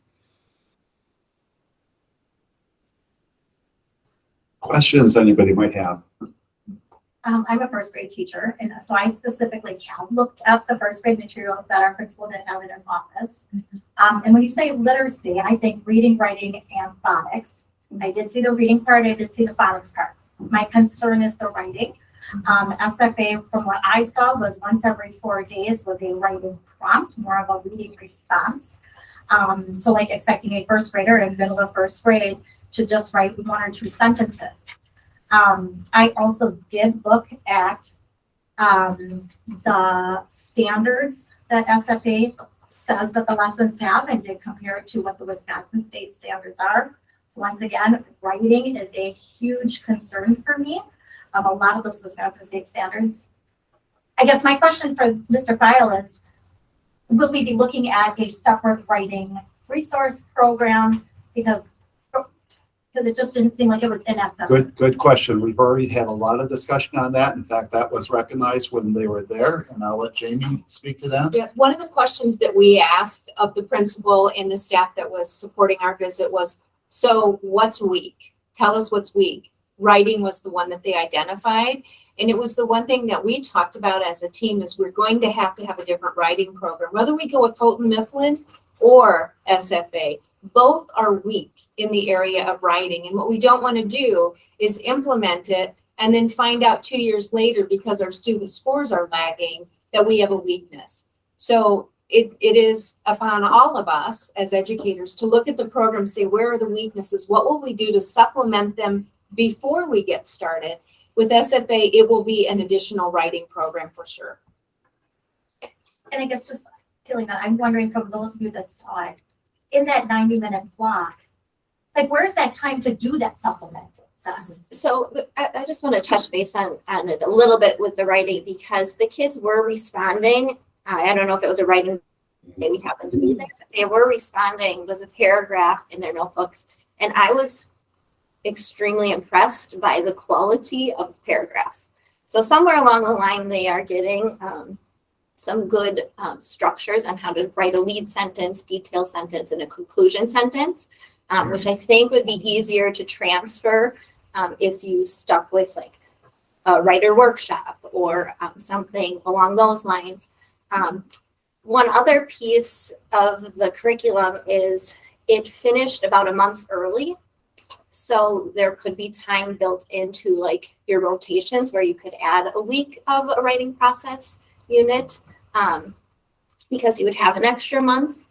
Questions anybody might have? I'm a first grade teacher, and so I specifically have looked at the first grade materials that our principal did have in his office. And when you say literacy, I think reading, writing, and phonics. I did see the reading part, I did see the phonics part. My concern is the writing. SFA, from what I saw, was once every 4 days was a writing prompt, more of a reading response. So like expecting a first grader in the middle of first grade to just write 1 or 2 sentences. I also did look at the standards that SFA says that the lessons have, and did compare it to what the Wisconsin state standards are. Once again, writing is a huge concern for me. A lot of those Wisconsin state standards. I guess my question for Mr. File is, will we be looking at a separate writing resource program? Because it just didn't seem like it was in SFA. Good question. We've already had a lot of discussion on that. In fact, that was recognized when they were there, and I'll let Jamie speak to that. Yeah, one of the questions that we asked of the principal and the staff that was supporting our visit was, so what's weak? Tell us what's weak. Writing was the one that they identified. And it was the one thing that we talked about as a team is we're going to have a different writing program, whether we go with Houghton Mifflin or SFA. Both are weak in the area of writing. And what we don't want to do is implement it and then find out 2 years later, because our student scores are lagging, that we have a weakness. So it is upon all of us as educators to look at the program, say, where are the weaknesses? What will we do to supplement them before we get started? With SFA, it will be an additional writing program for sure. And I guess just dealing that, I'm wondering from those of you that saw it, in that 90-minute block, like where's that time to do that supplement? So I just want to touch base on it a little bit with the writing, because the kids were responding. I don't know if it was a writing, maybe happened to be there, but they were responding with a paragraph in their notebooks. And I was extremely impressed by the quality of the paragraph. So somewhere along the line, they are getting some good structures on how to write a lead sentence, detail sentence, and a conclusion sentence, which I think would be easier to transfer if you stuck with like a writer workshop or something along those lines. One other piece of the curriculum is it finished about a month early. So there could be time built into like your rotations where you could add a week of a writing process unit because you would have an extra month.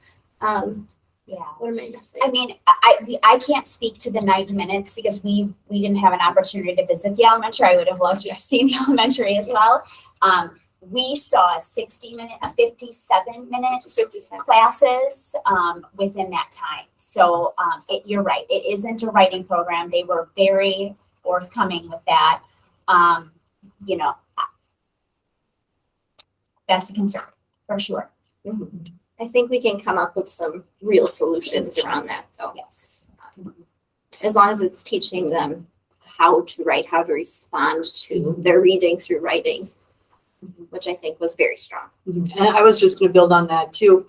Yeah. What am I missing? I mean, I can't speak to the 90 minutes because we didn't have an opportunity to visit the elementary. I would have loved to have seen the elementary as well. We saw a 60-minute, a 57-minute 57. classes within that time. So you're right. It isn't a writing program. They were very forthcoming with that. You know, that's a concern for sure. Mhm. I think we can come up with some real solutions around that, though. Yes. As long as it's teaching them how to write, how to respond to their reading through writing, which I think was very strong. And I was just going to build on that too.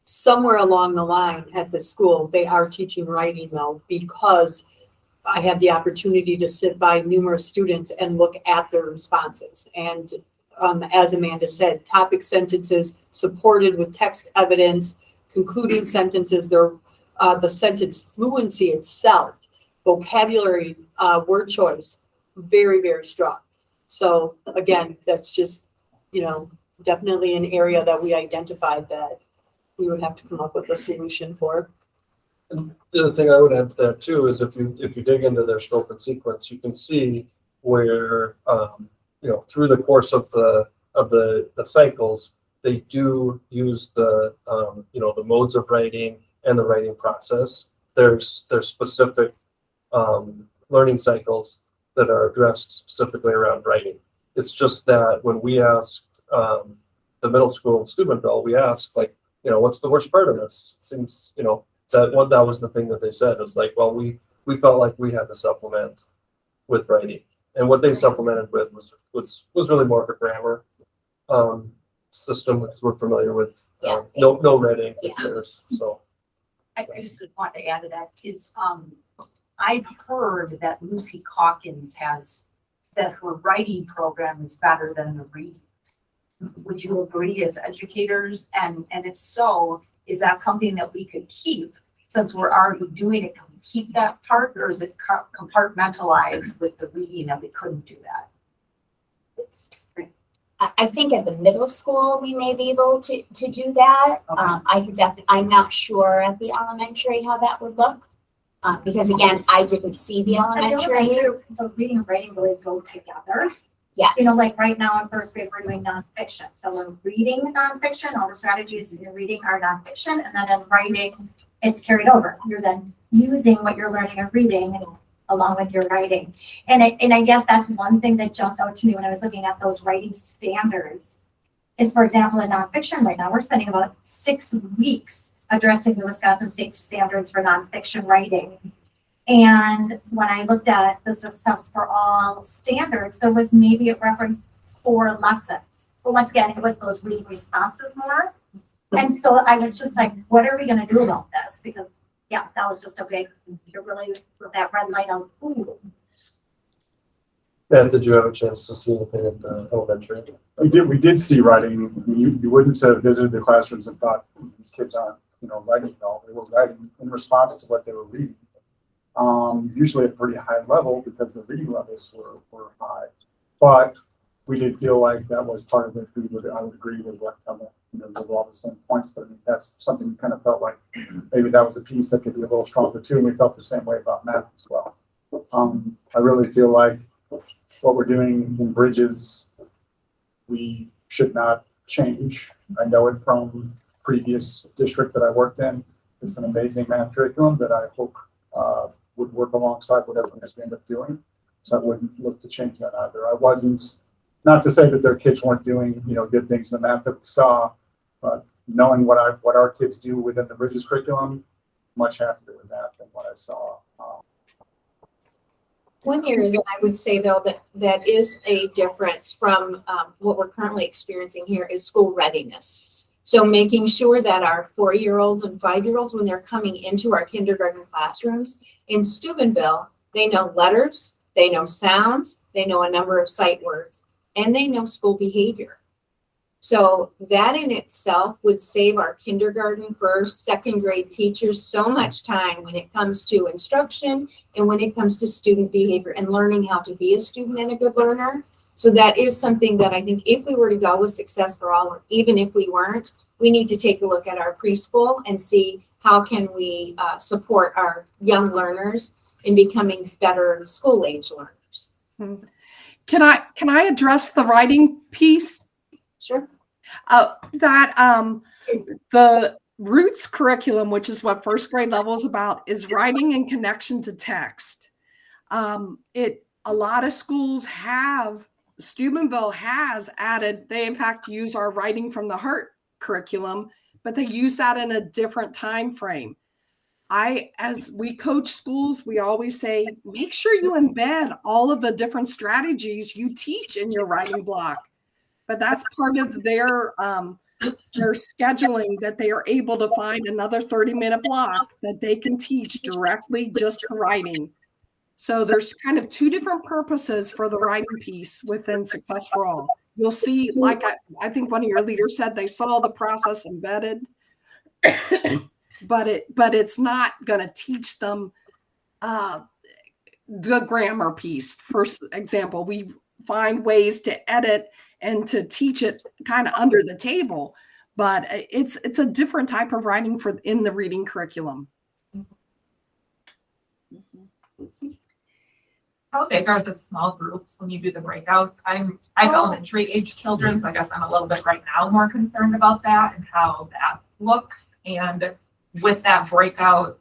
Somewhere along the line at the school, they are teaching writing though, because I had the opportunity to sit by numerous students and look at their responses. And as Amanda said, topic sentences supported with text evidence, concluding sentences, the sentence fluency itself, vocabulary, word choice, very, very strong. So again, that's just, definitely an area that we identified that we would have to come up with a solution for. And the other thing I would add to that too is if you dig into their scope and sequence, you can see where through the course of the cycles, they do use the modes of writing and the writing process. There's specific learning cycles that are addressed specifically around writing. It's just that when we asked the middle school in Steubenville, we asked what's the worst part of this? It seems that was the thing that they said. It was like, well, we felt like we had to supplement with writing. And what they supplemented with was really more of a grammar system because we're familiar with no reading. It's theirs. So I just want to add to that is I've heard that Lucy Calkins that her writing program is better than the reading. Would you agree as educators? And if so, is that something that we could keep since we're already doing it? Can we keep that part, or is it compartmentalized with the reading that we couldn't do that? It's different. I think at the middle school, we may be able to do that. Okay. I'm not sure at the elementary how that would look. Because again, I didn't see the elementary. So reading and writing really go together. Yes. Like right now in first grade, we're doing nonfiction. So we're reading nonfiction, all the strategies in reading are nonfiction, and then in writing, it's carried over. You're then using what you're learning and reading along with your writing. And I guess that's one thing that jumped out to me when I was looking at those writing standards is, for example, in nonfiction right now, we're spending about 6 weeks addressing the Wisconsin State standards for nonfiction writing. And when I looked at the Success for All standards, there was maybe a reference 4 lessons. But once again, it was those reading responses more. And so I was just like, what are we going to do about this? Because, that was just a big, you're really with that red light on, ooh. And did you have a chance to see anything at the elementary? We did see writing. You wouldn't have visited the classrooms and thought these kids aren't, writing well. They were writing in response to what they were reading. Usually at a pretty high level because the reading levels were high. But we did feel like that was part of it. I would agree with what with all the same points, but I mean, that's something we kind of felt like maybe that was a piece that could be a little stronger too. And we felt the same way about math as well. I really feel like what we're doing in Bridges, we should not change. I know it from previous district that I worked in. It's an amazing math curriculum that I hope would work alongside whatever it is we end up doing. So I wouldn't look to change that either. I wasn't, not to say that their kids weren't doing, good things in the math that we saw, but knowing what our kids do within the Bridges curriculum, much happier with that than what I saw. One area that I would say though that is a difference from what we're currently experiencing here is school readiness. So making sure that our 4-year-olds and 5-year-olds, when they're coming into our kindergarten classrooms in Steubenville, they know letters, they know sounds, they know a number of sight words, and they know school behavior. So that in itself would save our kindergarten, first, second grade teachers so much time when it comes to instruction and when it comes to student behavior and learning how to be a student and a good learner. So that is something that I think if we were to go with Success for All, or even if we weren't, we need to take a look at our preschool and see how can we support our young learners in becoming better school age learners. Can I address the writing piece? Sure. The Roots curriculum, which is what first grade level is about, is writing in connection to text. A lot of schools have, Steubenville has added, they in fact use our writing from the heart curriculum, but they use that in a different time frame. As we coach schools, we always say, make sure you embed all of the different strategies you teach in your writing block. But that's part of their scheduling, that they are able to find another 30-minute block that they can teach directly just to writing. So there's kind of two different purposes for the writing piece within Success for All. You'll see, like I think one of your leaders said, they saw the process embedded, but it's not going to teach them the grammar piece. For example, we find ways to edit and to teach it kind of under the table, but it's a different type of writing in the reading curriculum. How big are the small groups when you do the breakouts? I have elementary age children, so I guess I'm a little bit right now more concerned about that and how that looks. And with that breakout,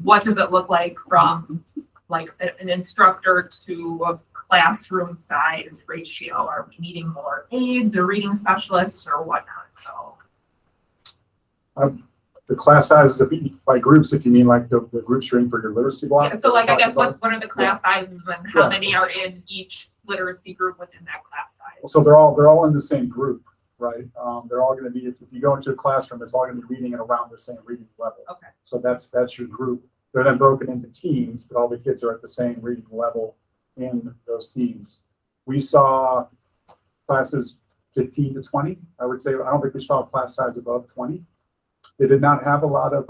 what does it look like from like an instructor to a classroom size ratio? Are we needing more aides or reading specialists or whatnot? So the class sizes by groups, if you mean like the groups you're in for your literacy block. yeah, so like I guess what are the class sizes and how many are in each literacy group within that class size? So they're all in the same group, right? They're all going to be, if you go into a classroom, it's all going to be reading at around the same reading level. Okay. So that's your group. They're then broken into teams, but all the kids are at the same reading level in those teams. We saw classes 15 to 20. I would say, I don't think we saw a class size above 20. They did not have a lot of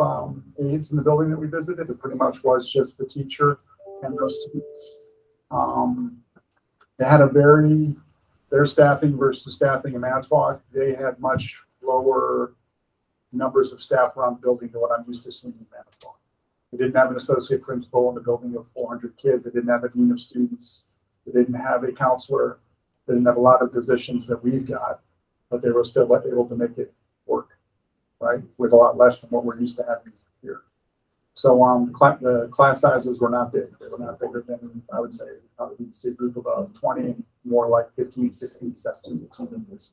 aides in the building that we visited. It pretty much was just the teacher and those students. They had their staffing versus staffing in Manitowoc, they had much lower numbers of staff around the building than what I'm used to seeing in Manitowoc. They didn't have an associate principal in the building of 400 kids. They didn't have a dean of students. They didn't have a counselor. They didn't have a lot of positions that we've got, but they were still able to make it work, right? With a lot less than what we're used to having here. So the class sizes were not big. They were not bigger than, I would say, probably you'd see a group of about 20, more like 15, 16, 17,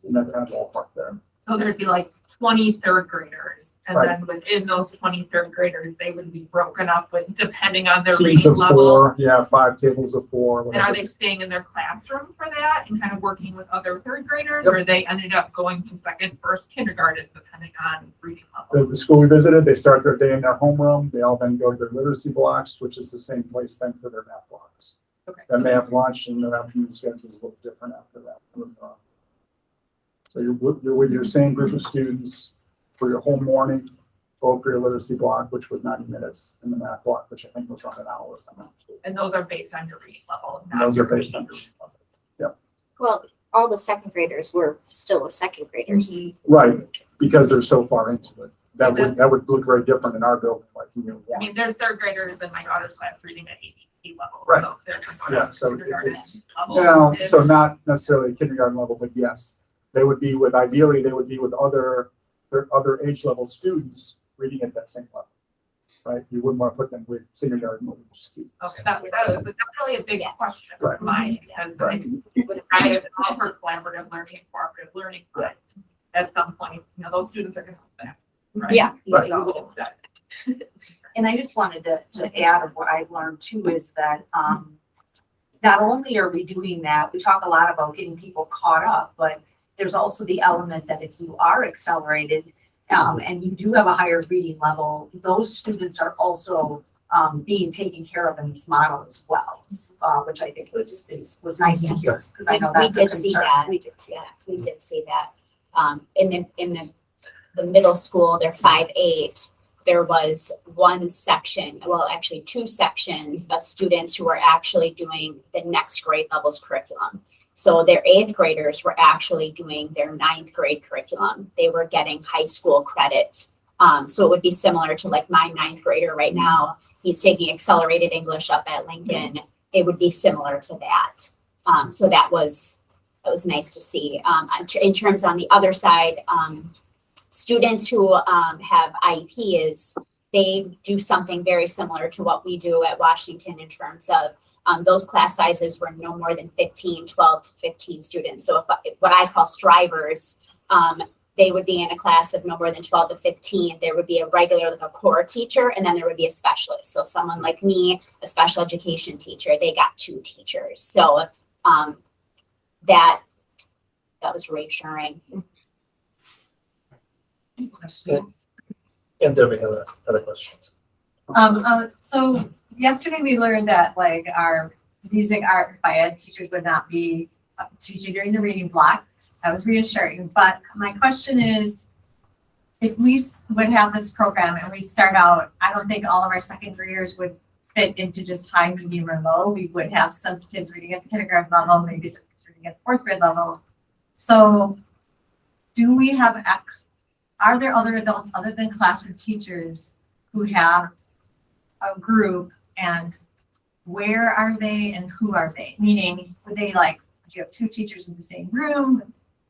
in that kind of ballpark there. So there'd be like 20 third graders, and Right. then within those 20 third graders, they would be broken up with, depending on their Teams reading of level. 4, yeah, 5 tables of 4. And whatever. are they staying in their classroom for that and kind of working with other third graders, Yep. or they ended up going to second, first kindergarten, depending on reading level? The school we visited, they start their day in their homeroom. They all then go to their literacy blocks, which is the same place then for their math blocks. Okay. Then they have lunch, and their afternoon schedule is a little different after that. So you're with your same group of students for your whole morning, both for your literacy block, which was 90 minutes, and the math block, which I think was around an hour. And those are based on your reading level. And not those are your based on reading. Well, all the second graders were still the second graders. right, because they're so far into it. That would look very different in our building, like I mean, there's third graders in my daughter's class reading at ABC level. Right. So they're Yeah, so kindergarten level. No, so not necessarily kindergarten level, but yes, ideally they would be with other age level students reading at that same level, right? You wouldn't want to put them with kindergarten level students. Okay, that was definitely a big Yes. question Right. of mine, because Right. I have offered collaborative learning and cooperative learning, but at some point, those students are going to come back, right? Yeah. Right. So that- And I just wanted to add of what I've learned too is that, not only are we doing that, we talk a lot about getting people caught up, but there's also the element that if you are accelerated, and you do have a higher reading level, those students are also, being taken care of in this model as well, which I think was nice to hear, because I know We that's a did see concern. that. We did see that. In the middle school, they're 5-8. There was one section, well, actually 2 sections of students who were actually doing the next grade level's curriculum. So their 8th graders were actually doing their 9th grade curriculum. They were getting high school credit So it would be similar to like my ninth grader right now. He's taking accelerated English up at Lincoln. It would be similar to that. So that was nice to see. In terms on the other side, students who have IEPs, they do something very similar to what we do at Washington in terms of those class sizes were no more than 12 to 15 students. So if what I call strivers, they would be in a class of no more than 12 to 15. There would be a regular, like a core teacher, and then there would be a specialist. So someone like me, a special education teacher, they got 2 teachers. So that was reassuring. Questions? And Debbie had a question. So yesterday we learned that like using art by ed teachers would not be teaching during the reading block. That was reassuring. But my question is, if we would have this program and we start out, I don't think all of our second graders would fit into just high, medium, or low. We would have some kids reading at the kindergarten level, maybe some kids reading at the 4th grade level. So do we have are there other adults other than classroom teachers who have a group, and where are they and who are they? Meaning, would they do you have 2 teachers in the same room,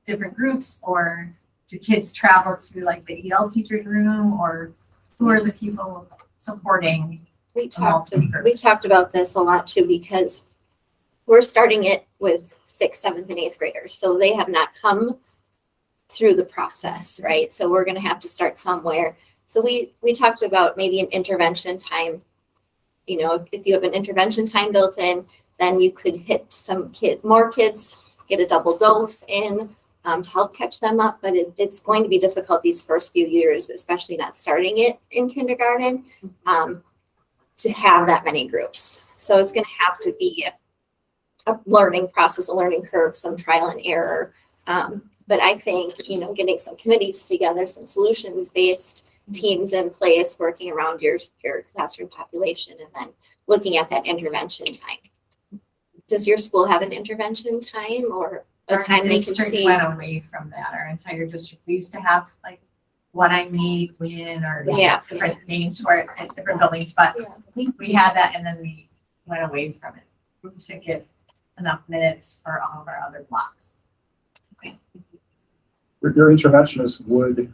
different groups, or do kids travel to like the EL teacher's room, or who are the people supporting? We talked about this a lot too, because we're starting it with 6th, 7th, and 8th graders. So they have not come through the process, right? So we're going to have to start somewhere. So we talked about maybe an intervention time. You know, if you have an intervention time built in, then you could hit more kids, get a double dose in to help catch them up. But it's going to be difficult these first few years, especially not starting it in kindergarten, to have that many groups. So it's going to have to be a learning process, a learning curve, some trial and error. But I think, getting some committees together, some solutions-based teams in place, working around your classroom population, and then looking at that intervention time. Does your school have an intervention time or a time they can see? Went away from that. Our entire district, we used to have like what I need, when, or different names for it at different buildings, but we had that, and then we went away from it to get enough minutes for all of our other blocks. Okay. Your interventionist would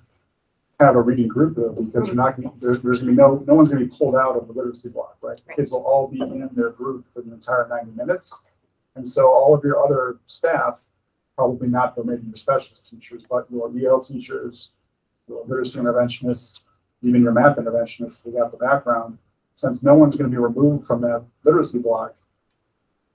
have a reading group though, because you're not going to, there's going to be no one's going to be pulled out of the literacy block, right? Kids will all be in their group for the entire 90 minutes. And so all of your other staff, probably not maybe your specialist teachers, but your EL teachers, your literacy interventionists, even your math interventionists who got the background, since no one's going to be removed from that literacy block,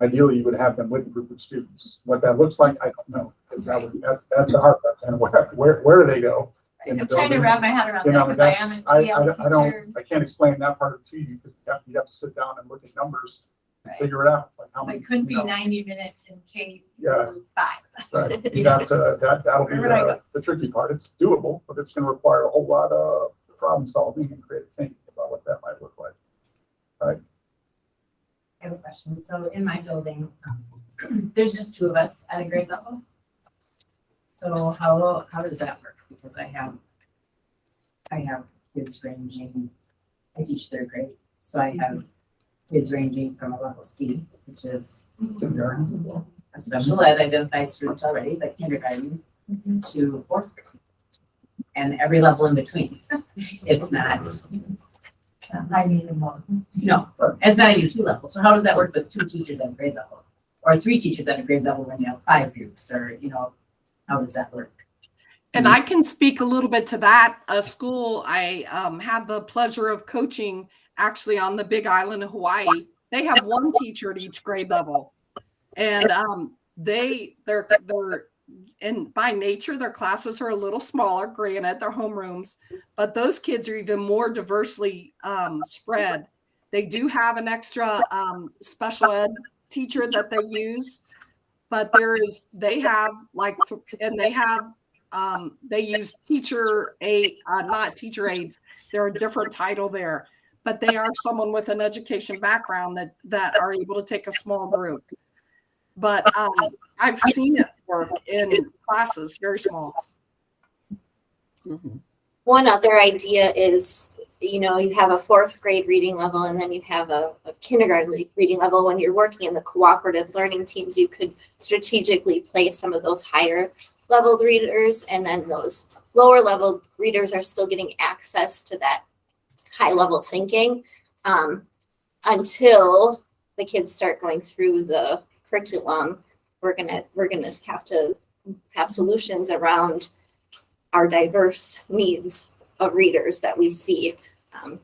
ideally you would have them with a group of students. What that looks like, I don't know, because that's the hard part. And where do they go? I'm trying to wrap my head around that because I am an EL teacher. I can't explain that part to you because you have to sit down and look at numbers and figure it out. Like how many, it couldn't be 90 minutes in K-5. Right. You have to, that'll be the tricky part. It's doable, but it's going to require a whole lot of problem solving and creative thinking about what that might look like. Right. I have a question. So in my building, there's just 2 of us at a grade level. So how does that work? Because I have kids ranging, I teach 3rd grade, so I have kids ranging from a level C, which is kindergarten, a special ed identified students already, but kindergarten to 4th grade, and every level in between. It's not. I need more. No, it's not a U2 level. So how does that work with 2 teachers at grade level, or 3 teachers at a grade level when you have 5 groups, or how does that work? And I can speak a little bit to that. A school I have the pleasure of coaching actually on the Big Island of Hawaii. They have 1 teacher at each grade level, and they're and by nature their classes are a little smaller. Granted, they're homerooms, but those kids are even more diversely spread. They do have an extra special ed teacher that they use, but they use teacher aid, not teacher aides. They're a different title there, but they are someone with an education background that are able to take a small group. But I've seen it work in classes, very small. Mm-hmm. One other idea is, you know, you have a fourth grade reading level and then you have a kindergarten reading level. When you're working in the cooperative learning teams, you could strategically place some of those higher leveled readers, and then those lower level readers are still getting access to that high level thinking until the kids start going through the curriculum. We're gonna have to have solutions around our diverse needs of readers that we see.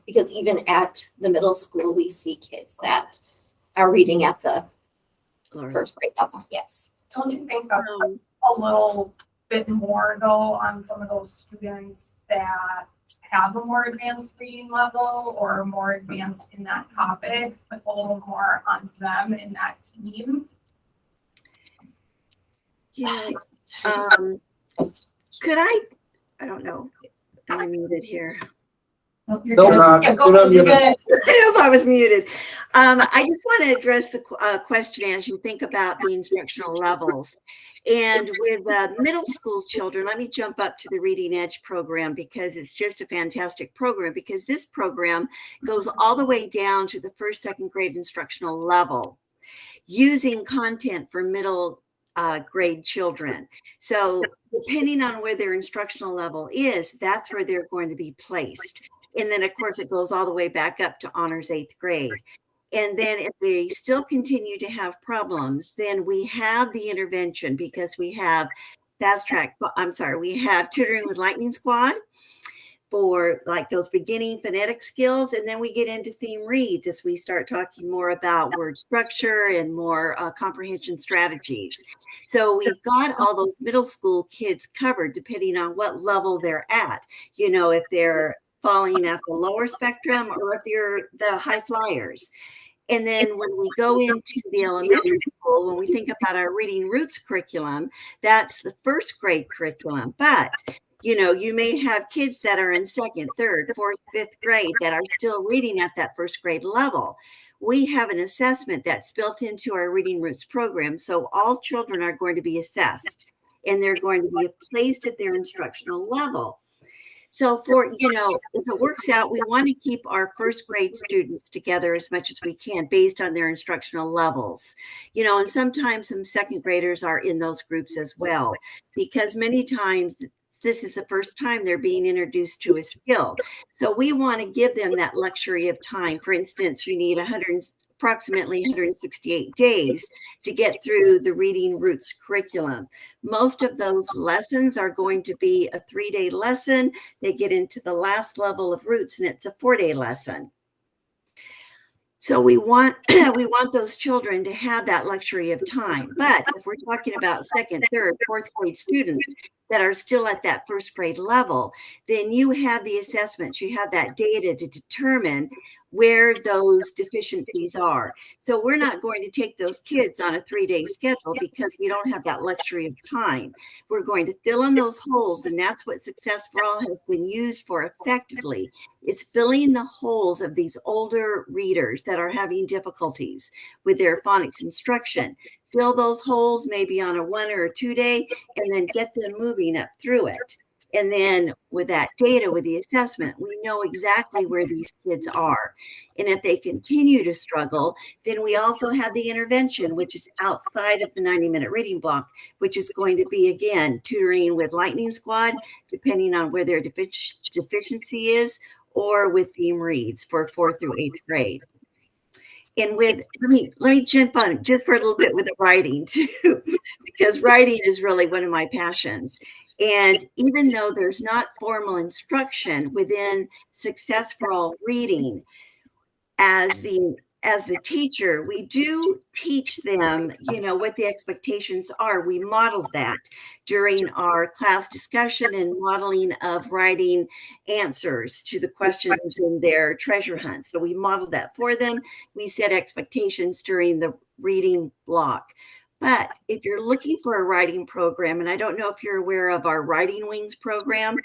Because even at the middle school, we see kids that are reading at the first grade level. Yes. Don't you think a little bit more though on some of those students that have a more advanced reading level or more advanced in that topic, puts a little more on them in that team? Yeah. Could I don't know. Am I muted here? You're No, good. not- Yeah, go you're not for it. muted. I know if I was muted. I just want to address the question as you think about the instructional levels. And with middle school children, let me jump up to the Reading Edge program because it's just a fantastic program, because this program goes all the way down to the first, second grade instructional level using content for middle grade children. So depending on where their instructional level is, that's where they're going to be placed. And then, of course, it goes all the way back up to honors 8th grade. And then if they still continue to have problems, then we have the intervention, because we have we have tutoring with Lightning Squad for like those beginning phonetic skills. And then we get into theme reads as we start talking more about word structure and more comprehension strategies. So we've got all those middle school kids covered depending on what level they're at. You know, if they're falling at the lower spectrum or if they're the high flyers. And then when we go into the elementary school, when we think about our Reading Roots curriculum, that's the first grade curriculum. But, you know, you may have kids that are in second, third, fourth, fifth grade that are still reading at that first grade level. We have an assessment that's built into our Reading Roots program. So all children are going to be assessed and they're going to be placed at their instructional level. So for, you know, if it works out, we want to keep our first grade students together as much as we can based on their instructional levels, you know, and sometimes some second graders are in those groups as well, because many times this is the first time they're being introduced to a skill. So we want to give them that luxury of time. For instance, you need approximately 168 days to get through the Reading Roots curriculum. Most of those lessons are going to be a 3-day lesson. They get into the last level of Roots and it's a 4-day lesson. So we want those children to have that luxury of time. But if we're talking about second, third, fourth grade students that are still at that first grade level, then you have the assessments, you have that data to determine where those deficiencies are. So we're not going to take those kids on a 3-day schedule because we don't have that luxury of time. We're going to fill in those holes, and that's what Success for All has been used for effectively. It's filling the holes of these older readers that are having difficulties with their phonics instruction. Fill those holes maybe on a 1 or a 2-day, and then get them moving up through it. And then with that data, with the assessment, we know exactly where these kids are. And if they continue to struggle, then we also have the intervention, which is outside of the 90-minute reading block, which is going to be, again, tutoring with Lightning Squad, depending on where their deficiency is, or with theme reads for 4th through 8th grade. And with, let me jump on just for a little bit with the writing too, because writing is really one of my passions. And even though there's not formal instruction within Success for All reading, as the teacher, we do teach them, you know, what the expectations are. We model that during our class discussion and modeling of writing answers to the questions in their treasure hunt. So we model that for them. We set expectations during the reading block. But if you're looking for a writing program, and I don't know if you're aware of our Writing Wings program,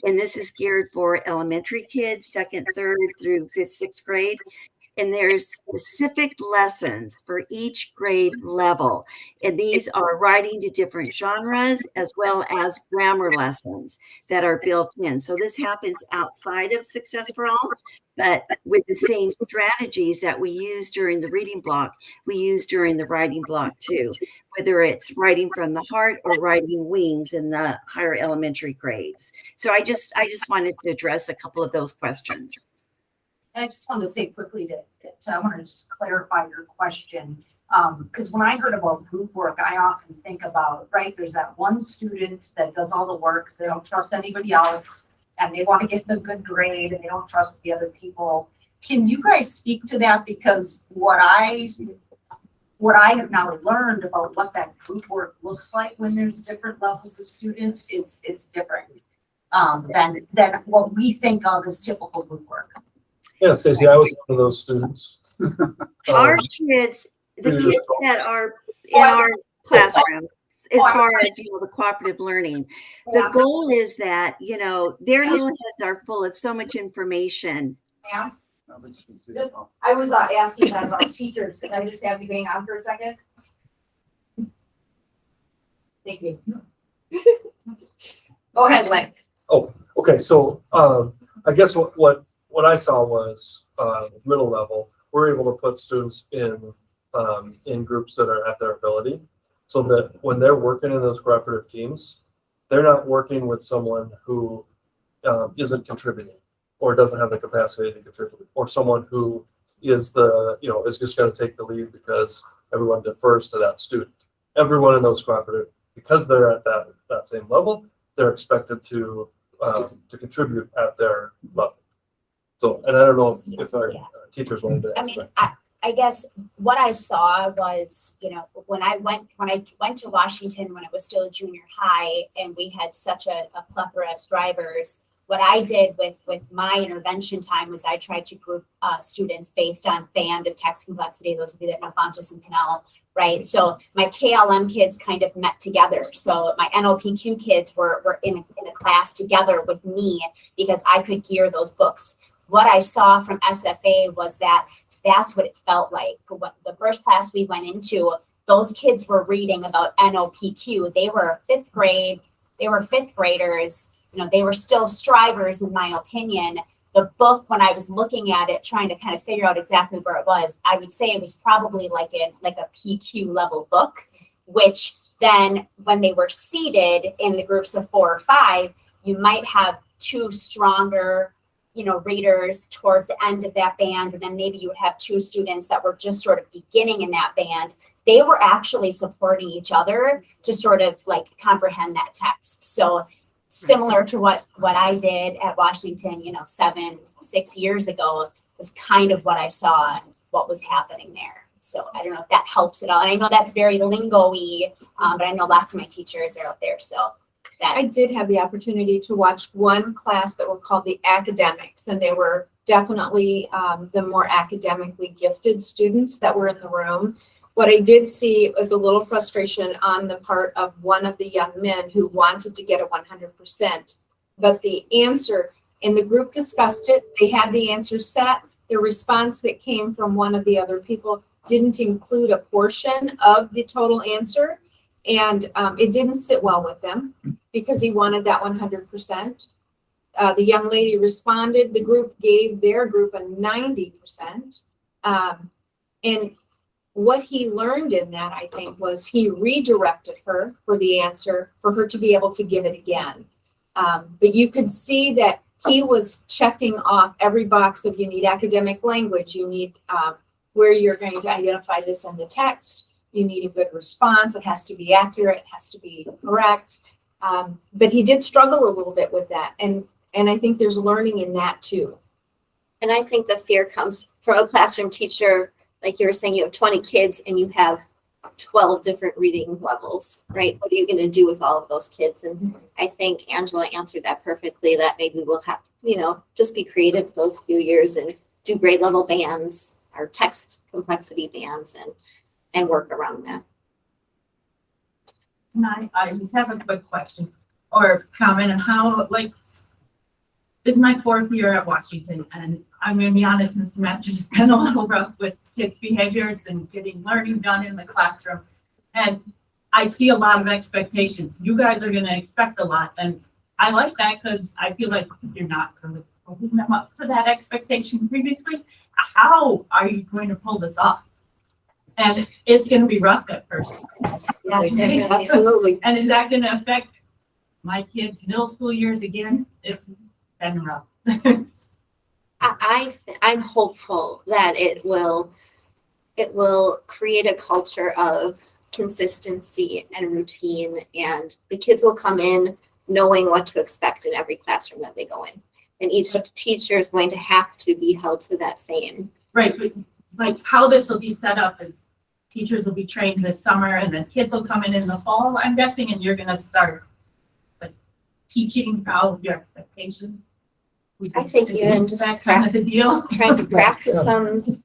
and this is geared for elementary kids, 2nd, 3rd through 5th, 6th grade. and there's specific lessons for each grade level. And these are writing to different genres as well as grammar lessons that are built in. So this happens outside of Success for All, but with the same strategies that we use during the reading block, we use during the writing block too, whether it's writing from the heart or writing wings in the higher elementary grades. So I just wanted to address a couple of those questions. And I just wanted to say quickly that I want to just clarify your question. Because when I heard about group work, I often think about, right, there's that one student that does all the work because they don't trust anybody else and they want to get the good grade and they don't trust the other people. Can you guys speak to that? Because what I have now learned about what that group work looks like when there's different levels of students, it's different than what we think of as typical group work. Yeah, Stacey, I was one of those students. Our kids, the kids that are in our classroom, as far as, you know, the cooperative learning, the goal is that, you know, their little heads are full of so much information. Yeah. I was asking that about teachers. Can I just have you hang on for a second? Thank you. Go ahead, Lance. Oh, okay. So I guess what I saw was middle level, we're able to put students in groups that are at their ability, so that when they're working in those cooperative teams, they're not working with someone who isn't contributing or doesn't have the capacity to contribute, or someone who is is just going to take the lead because everyone defers to that student. Everyone in those cooperative, because they're at that same level, they're expected to contribute at their level. So, and I don't know if our teachers wanted to. I mean, I guess what I saw was, you know, when I went to Washington when it was still a junior high and we had such a plethora of strivers, what I did with my intervention time was I tried to group students based on band of text complexity, those of you that know Fontes and Cannell, right? So my KLM kids kind of met together. So my NLPQ kids were in a class together with me because I could gear those books. What I saw from SFA was that's what it felt like. What the first class we went into, those kids were reading about NLPQ. They were fifth grade. They were fifth graders. You know, they were still strivers, in my opinion. The book, when I was looking at it, trying to kind of figure out exactly where it was, I would say it was probably like a PQ level book, which then when they were seated in the groups of 4 or 5, you might have 2 stronger, you know, readers towards the end of that band. And then maybe you would have 2 students that were just sort of beginning in that band. They were actually supporting each other to sort of like comprehend that text. So similar to what I did at Washington, you know, 6 years ago, was kind of what I saw and what was happening there. So I don't know if that helps at all. And I know that's very lingo-y, but I know lots of my teachers are out there. So I did have the opportunity to watch one class that were called the academics, and they were definitely the more academically gifted students that were in the room. What I did see was a little frustration on the part of one of the young men who wanted to get a 100%, but the answer, and the group discussed it, they had the answer set. The response that came from one of the other people didn't include a portion of the total answer, and it didn't sit well with him because he wanted that 100%. The young lady responded, the group gave their group a 90%. And what he learned in that, I think, was he redirected her for the answer for her to be able to give it again. But you could see that he was checking off every box of you need academic language, you need where you're going to identify this in the text, you need a good response, it has to be accurate, it has to be correct. But he did struggle a little bit with that. And I think there's learning in that too. And I think the fear comes from a classroom teacher. Like you were saying, you have 20 kids and you have 12 different reading levels, right? What are you going to do with all of those kids? And I think Angela answered that perfectly, that maybe we'll have, you know, just be creative those few years and do grade level bands or text complexity bands and work around that. And I just have a quick question or comment on how, like, This is my 4th year at Washington, and I'm gonna be honest, Mr. Matthews has been a little rough with kids' behaviors and getting learning done in the classroom. And I see a lot of expectations. You guys are gonna expect a lot, and I like that because I feel like you're not really holding them up to that expectation previously. How are you going to pull this off? And it's gonna be rough at first. Absolutely. And is that gonna affect my kids' middle school years again? It's been rough. I'm hopeful that it will create a culture of consistency and routine, and the kids will come in knowing what to expect in every classroom that they go in. And each teacher is going to have to be held to that same. Right, but like how this will be set up is teachers will be trained this summer and then kids will come in the fall, I'm guessing, and you're gonna start like teaching out your expectations. I think even just that kind of the deal. trying to practice some.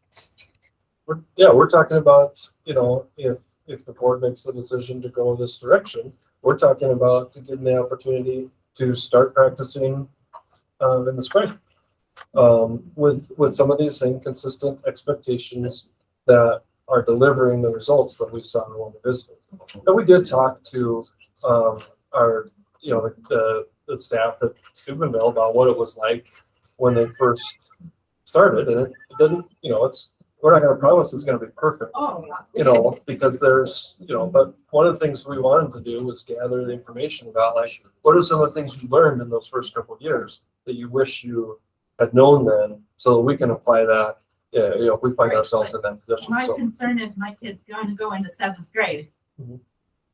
We're talking about, if the board makes the decision to go this direction, we're talking about getting the opportunity to start practicing in the spring. With some of these same consistent expectations that are delivering the results that we saw when we visited. And we did talk to our, the staff at Steubenville about what it was like when they first started, and it didn't, we're not going to promise it's going to be perfect. Oh, yeah. Because there's, but one of the things we wanted to do was gather the information about, like, what are some of the things you learned in those first couple of years that you wish you had known then, so that we can apply that, if we find ourselves in that position. My So, concern is my kid's going to go into 7th grade. Mhm.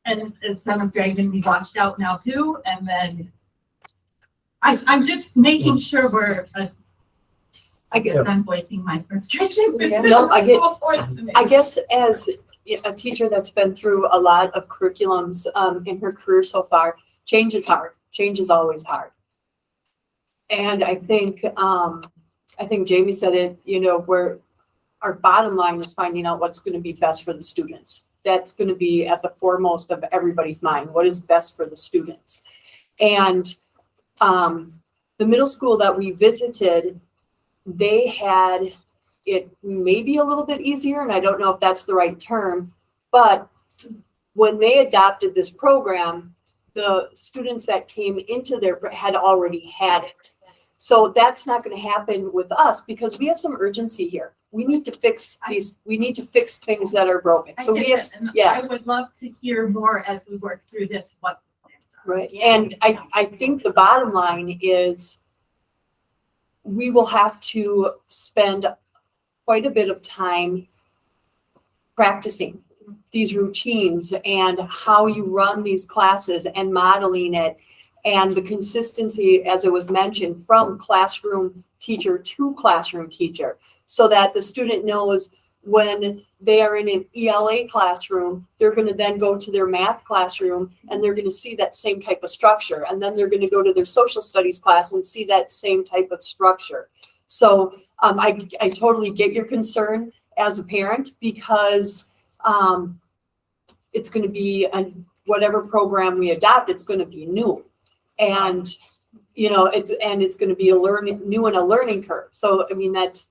And is 7th grade going to be washed out now too? And then I'm just making sure we're, I guess I'm voicing my frustration. Yeah, no, I guess as a teacher that's been through a lot of curriculums in her career so far, change is hard. Change is always hard. And I think Jamie said it, where our bottom line is finding out what's going to be best for the students. That's going to be at the foremost of everybody's mind. What is best for the students? And the middle school that we visited, they had it maybe a little bit easier, and I don't know if that's the right term, but when they adopted this program, the students that came into there had already had it. So that's not going to happen with us because we have some urgency here. We need to fix we need to fix things that are broken. So we have, I would love to hear more as we work through this, what the plans are. right. And I think the bottom line is we will have to spend quite a bit of time practicing these routines and how you run these classes and modeling it, and the consistency, as it was mentioned, from classroom teacher to classroom teacher, so that the student knows when they are in an ELA classroom, they're going to then go to their math classroom and they're going to see that same type of structure. And then they're going to go to their social studies class and see that same type of structure. So I totally get your concern as a parent, because it's going to be whatever program we adopt, it's going to be new. And, it's going to be new and a learning curve. So, I mean, that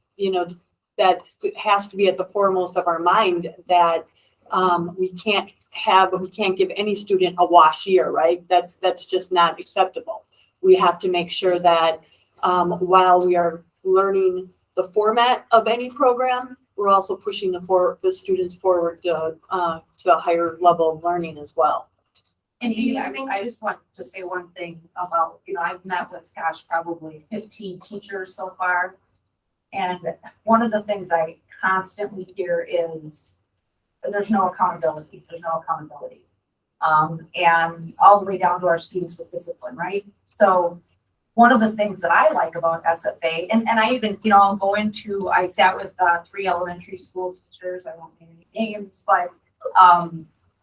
has to be at the foremost of our mind, that we can't give any student a wash year, right? That's just not acceptable. We have to make sure that while we are learning the format of any program, we're also pushing the students forward to a higher level of learning as well. And I just want to say one thing about, I've met with, probably 15 teachers so far. And one of the things I constantly hear is there's no accountability. And all the way down to our students with discipline, right? So one of the things that I like about SFA, and I even, I sat with 3 elementary school teachers, I won't name any names, but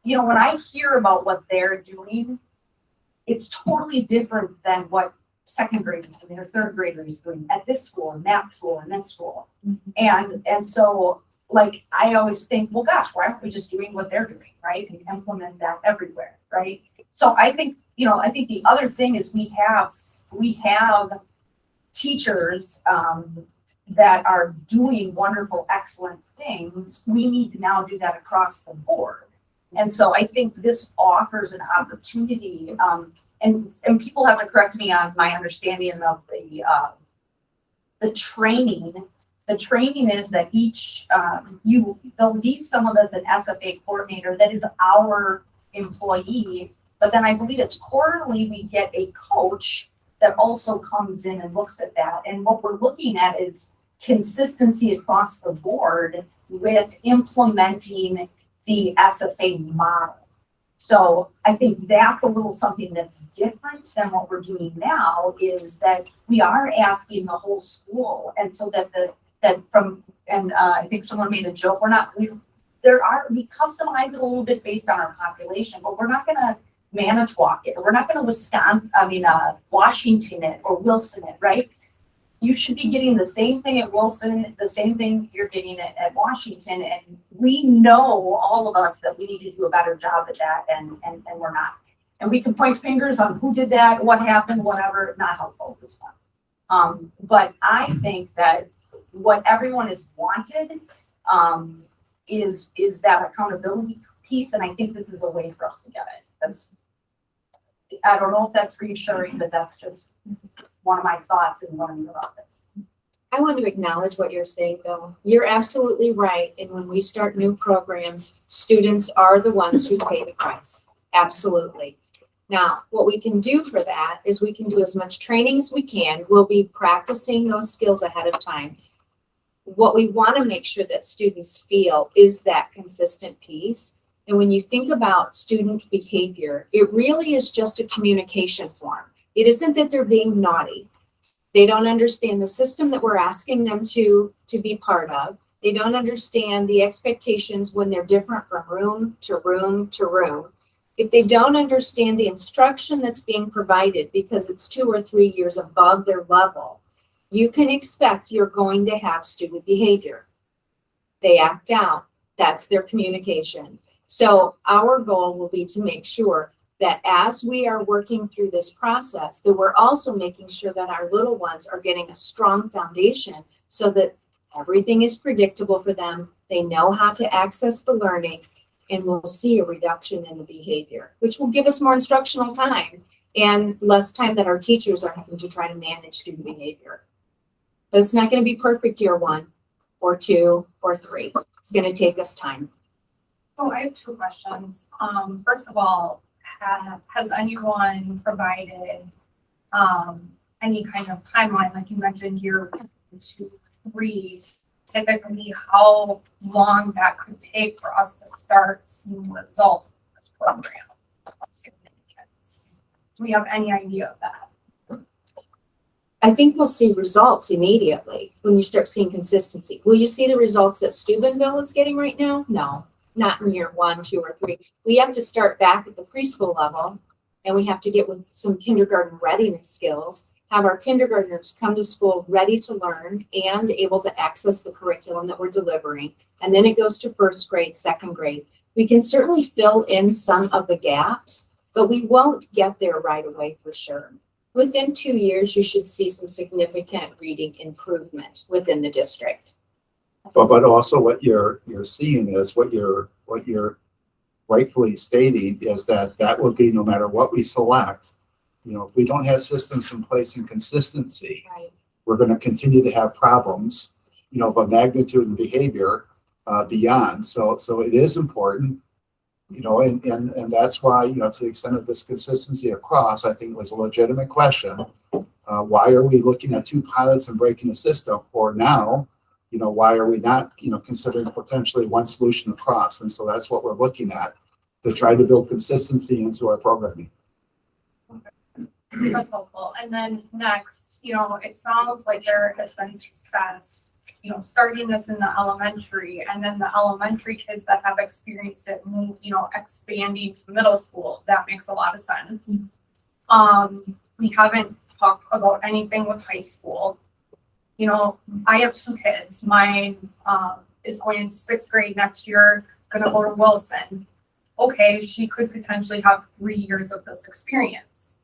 when I hear about what they're doing, it's totally different than what second graders doing or third graders doing at this school and that school and this school. And so, like, I always think, well, gosh, why aren't we just doing what they're doing, right? And implement that everywhere, right? So I think the other thing is we have teachers, that are doing wonderful, excellent things, we need to now do that across the board. And so I think this offers an opportunity, and people have to correct me on my understanding of the training. The training is that each, there'll be someone that's an SFA coordinator that is our employee, but then I believe it's quarterly we get a coach that also comes in and looks at that. And what we're looking at is consistency across the board with implementing the SFA model. So I think that's a little something that's different than what we're doing now, is that we are asking the whole school. And so that I think someone made a joke, we customize it a little bit based on our population, but we're not gonna manage walk it, or we're not gonna Washington it or Wilson it, right? You should be getting the same thing at Wilson, the same thing you're getting at Washington, and we know, all of us, that we need to do a better job at that, and we're not. And we can point fingers on who did that, what happened, whatever, not helpful at this point. But I think that what everyone has wanted is that accountability piece, and I think this is a way for us to get it. I don't know if that's reassuring, but that's just one of my thoughts in learning about this. I want to acknowledge what you're saying, though. You're absolutely right. And when we start new programs, students are the ones who pay the price. Absolutely. Now, what we can do for that is we can do as much training as we can. We'll be practicing those skills ahead of time. What we want to make sure that students feel is that consistent piece. And when you think about student behavior, it really is just a communication form. It isn't that they're being naughty. They don't understand the system that we're asking them to be part of. They don't understand the expectations when they're different from room to room to room. If they don't understand the instruction that's being provided because it's 2 or 3 years above their level, you can expect you're going to have student behavior. They act out. That's their communication. So our goal will be to make sure that as we are working through this process, that we're also making sure that our little ones are getting a strong foundation so that everything is predictable for them. They know how to access the learning, and we'll see a reduction in the behavior, which will give us more instructional time and less time that our teachers are having to try to manage student behavior. But it's not going to be perfect year 1 or 2 or 3. It's going to take us time. So I have 2 questions. First of all, has anyone provided any kind of timeline, like you mentioned, year 2, 3, typically how long that could take for us to start seeing results of this program? Do we have any idea of that? I think we'll see results immediately when you start seeing consistency. Will you see the results that Steubenville is getting right now? No. Not in year 1, 2, or 3. We have to start back at the preschool level, and we have to get with some kindergarten readiness skills, have our kindergartners come to school ready to learn and able to access the curriculum that we're delivering. And then it goes to 1st grade, 2nd grade. We can certainly fill in some of the gaps, but we won't get there right away for sure. Within 2 years, you should see some significant reading improvement within the district. But also what you're seeing is what you're rightfully stating is that will be no matter what we select. If we don't have systems in place and consistency, Right. We're going to continue to have problems, of a magnitude and behavior beyond. So it is important, and that's why, to the extent of this consistency across, I think it was a legitimate question. Why are we looking at 2 pilots and breaking the system? Or now, why are we not, considering potentially one solution across? And so that's what we're looking at to try to build consistency into our programming. That's helpful. And then next, it sounds like there has been success, starting this in the elementary, and then the elementary kids that have experienced it move, expanding to middle school. That makes a lot of sense. We haven't talked about anything with high school. I have 2 kids. Mine is going into 6th grade next year, gonna go to Wilson. Okay, she could potentially have 3 years of this experience.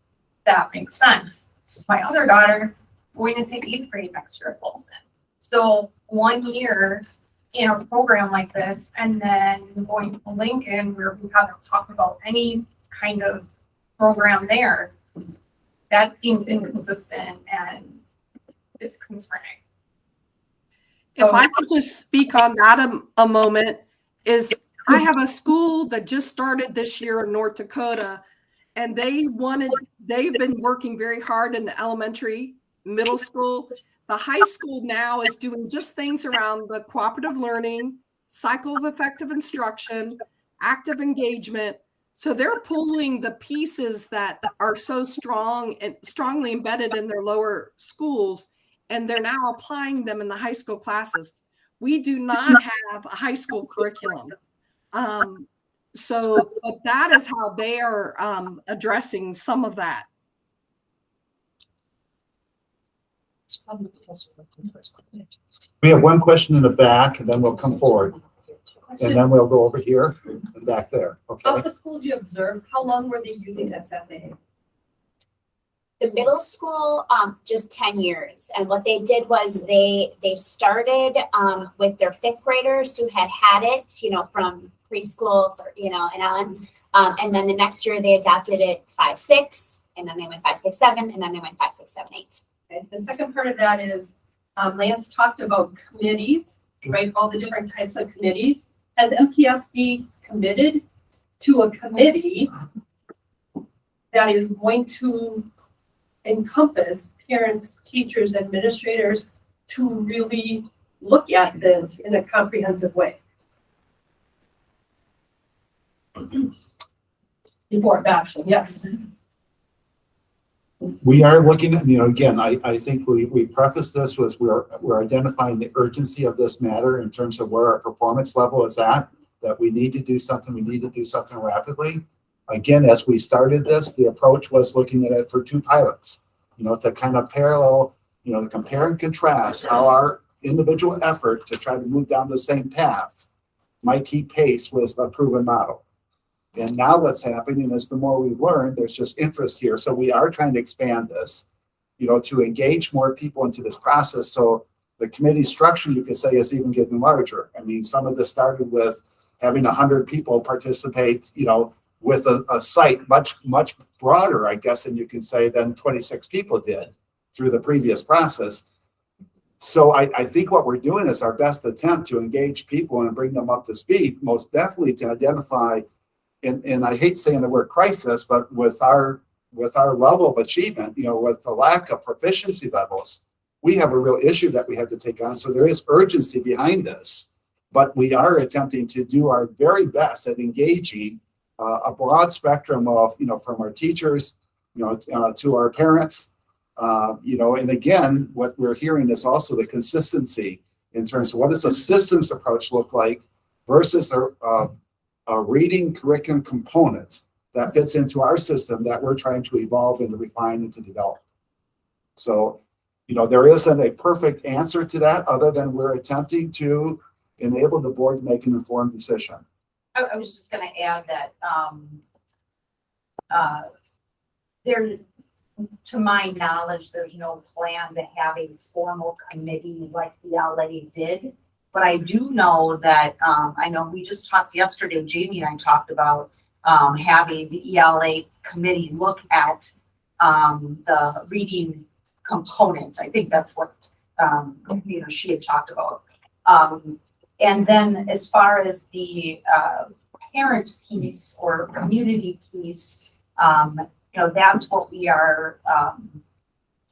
That makes sense. My other daughter going to take eighth grade next year at Wilson. So 1 year in a program like this, and then going to Lincoln where we haven't talked about any kind of program there, that seems inconsistent and is concerning. If I could just speak on that a moment, is I have a school that just started this year in North Dakota, and they've been working very hard in the elementary, middle school. The high school now is doing just things around the cooperative learning, cycle of effective instruction, active engagement. So they're pulling the pieces that are so strong and strongly embedded in their lower schools, and they're now applying them in the high school classes. We do not have a high school curriculum. But that is how they are addressing some of that. We have one question in the back, and then we'll come forward. And then we'll go over here and back there, okay? Of the schools you observed, how long were they using SFA? The middle school, just 10 years. And what they did was they started with their fifth graders who had it, from preschool, and on. And then the next year they adopted it 5, 6, and then they went 5, 6, 7, and then they went 5, 6, 7, 8. Okay. The second part of that is, Lance talked about committees, right? All the different types of committees. Has MPSD committed to a committee that is going to encompass parents, teachers, administrators to really look at this in a comprehensive way? Before adoption, yes. We are looking at, again, I think we preface this with we're identifying the urgency of this matter in terms of where our performance level is at, that we need to do something rapidly. Again, as we started this, the approach was looking at it for 2 pilots, to kind of parallel, to compare and contrast how our individual effort to try to move down the same path might keep pace with a proven model. And now what's happening is the more we've learned, there's just interest here. So we are trying to expand this, to engage more people into this process. So the committee structure, you could say, is even getting larger. I mean, some of this started with having 100 people participate, with a site much broader, I guess, and you can say than 26 people did through the previous process. So I think what we're doing is our best attempt to engage people and bring them up to speed, most definitely to identify. And I hate saying the word crisis, but with our level of achievement, with the lack of proficiency levels, we have a real issue that we have to take on. So there is urgency behind this, but we are attempting to do our very best at engaging a broad spectrum of, from our teachers, to our parents, and again, what we're hearing is also the consistency in terms of what does a systems approach look like versus a reading curriculum component that fits into our system that we're trying to evolve and to refine and to develop. So, there isn't a perfect answer to that other than we're attempting to enable the board to make an informed decision. I was just going to add that to my knowledge, there's no plan to have a formal committee like the LA did. But I do know that, I know we just talked yesterday, Jamie and I talked about having the ELA committee look at the reading component. I think that's what, she had talked about. And then as far as the parent piece or community piece, that's what we are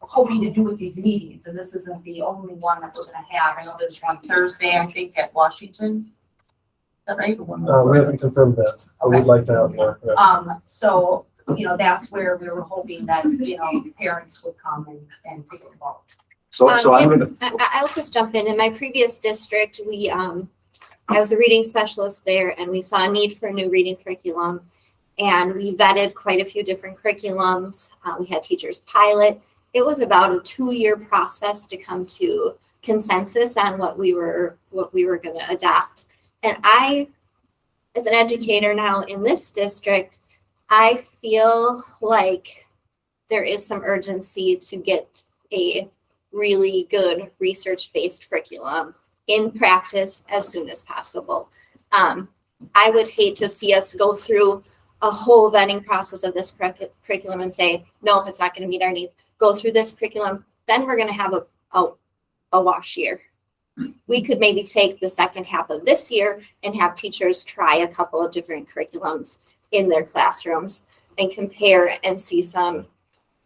hoping to do with these meetings. And this isn't the only one that we're going to have. I know there's one Thursday, I think, at Washington. Is that right? We haven't confirmed that. I would like to have more. Yeah. So, that's where we were hoping that, parents would come and take involved. So I'm going to. I'll just jump in. In my previous district, I was a reading specialist there, and we saw a need for a new reading curriculum. And we vetted quite a few different curriculums. We had teachers pilot. It was about a 2-year process to come to consensus on what we were going to adopt. And I, as an educator now in this district, I feel like there is some urgency to get a really good research-based curriculum in practice as soon as possible. I would hate to see us go through a whole vetting process of this curriculum and say, nope, it's not going to meet our needs. Go through this curriculum, then we're going to have a wash year. We could maybe take the second half of this year and have teachers try a couple of different curriculums in their classrooms and compare and see some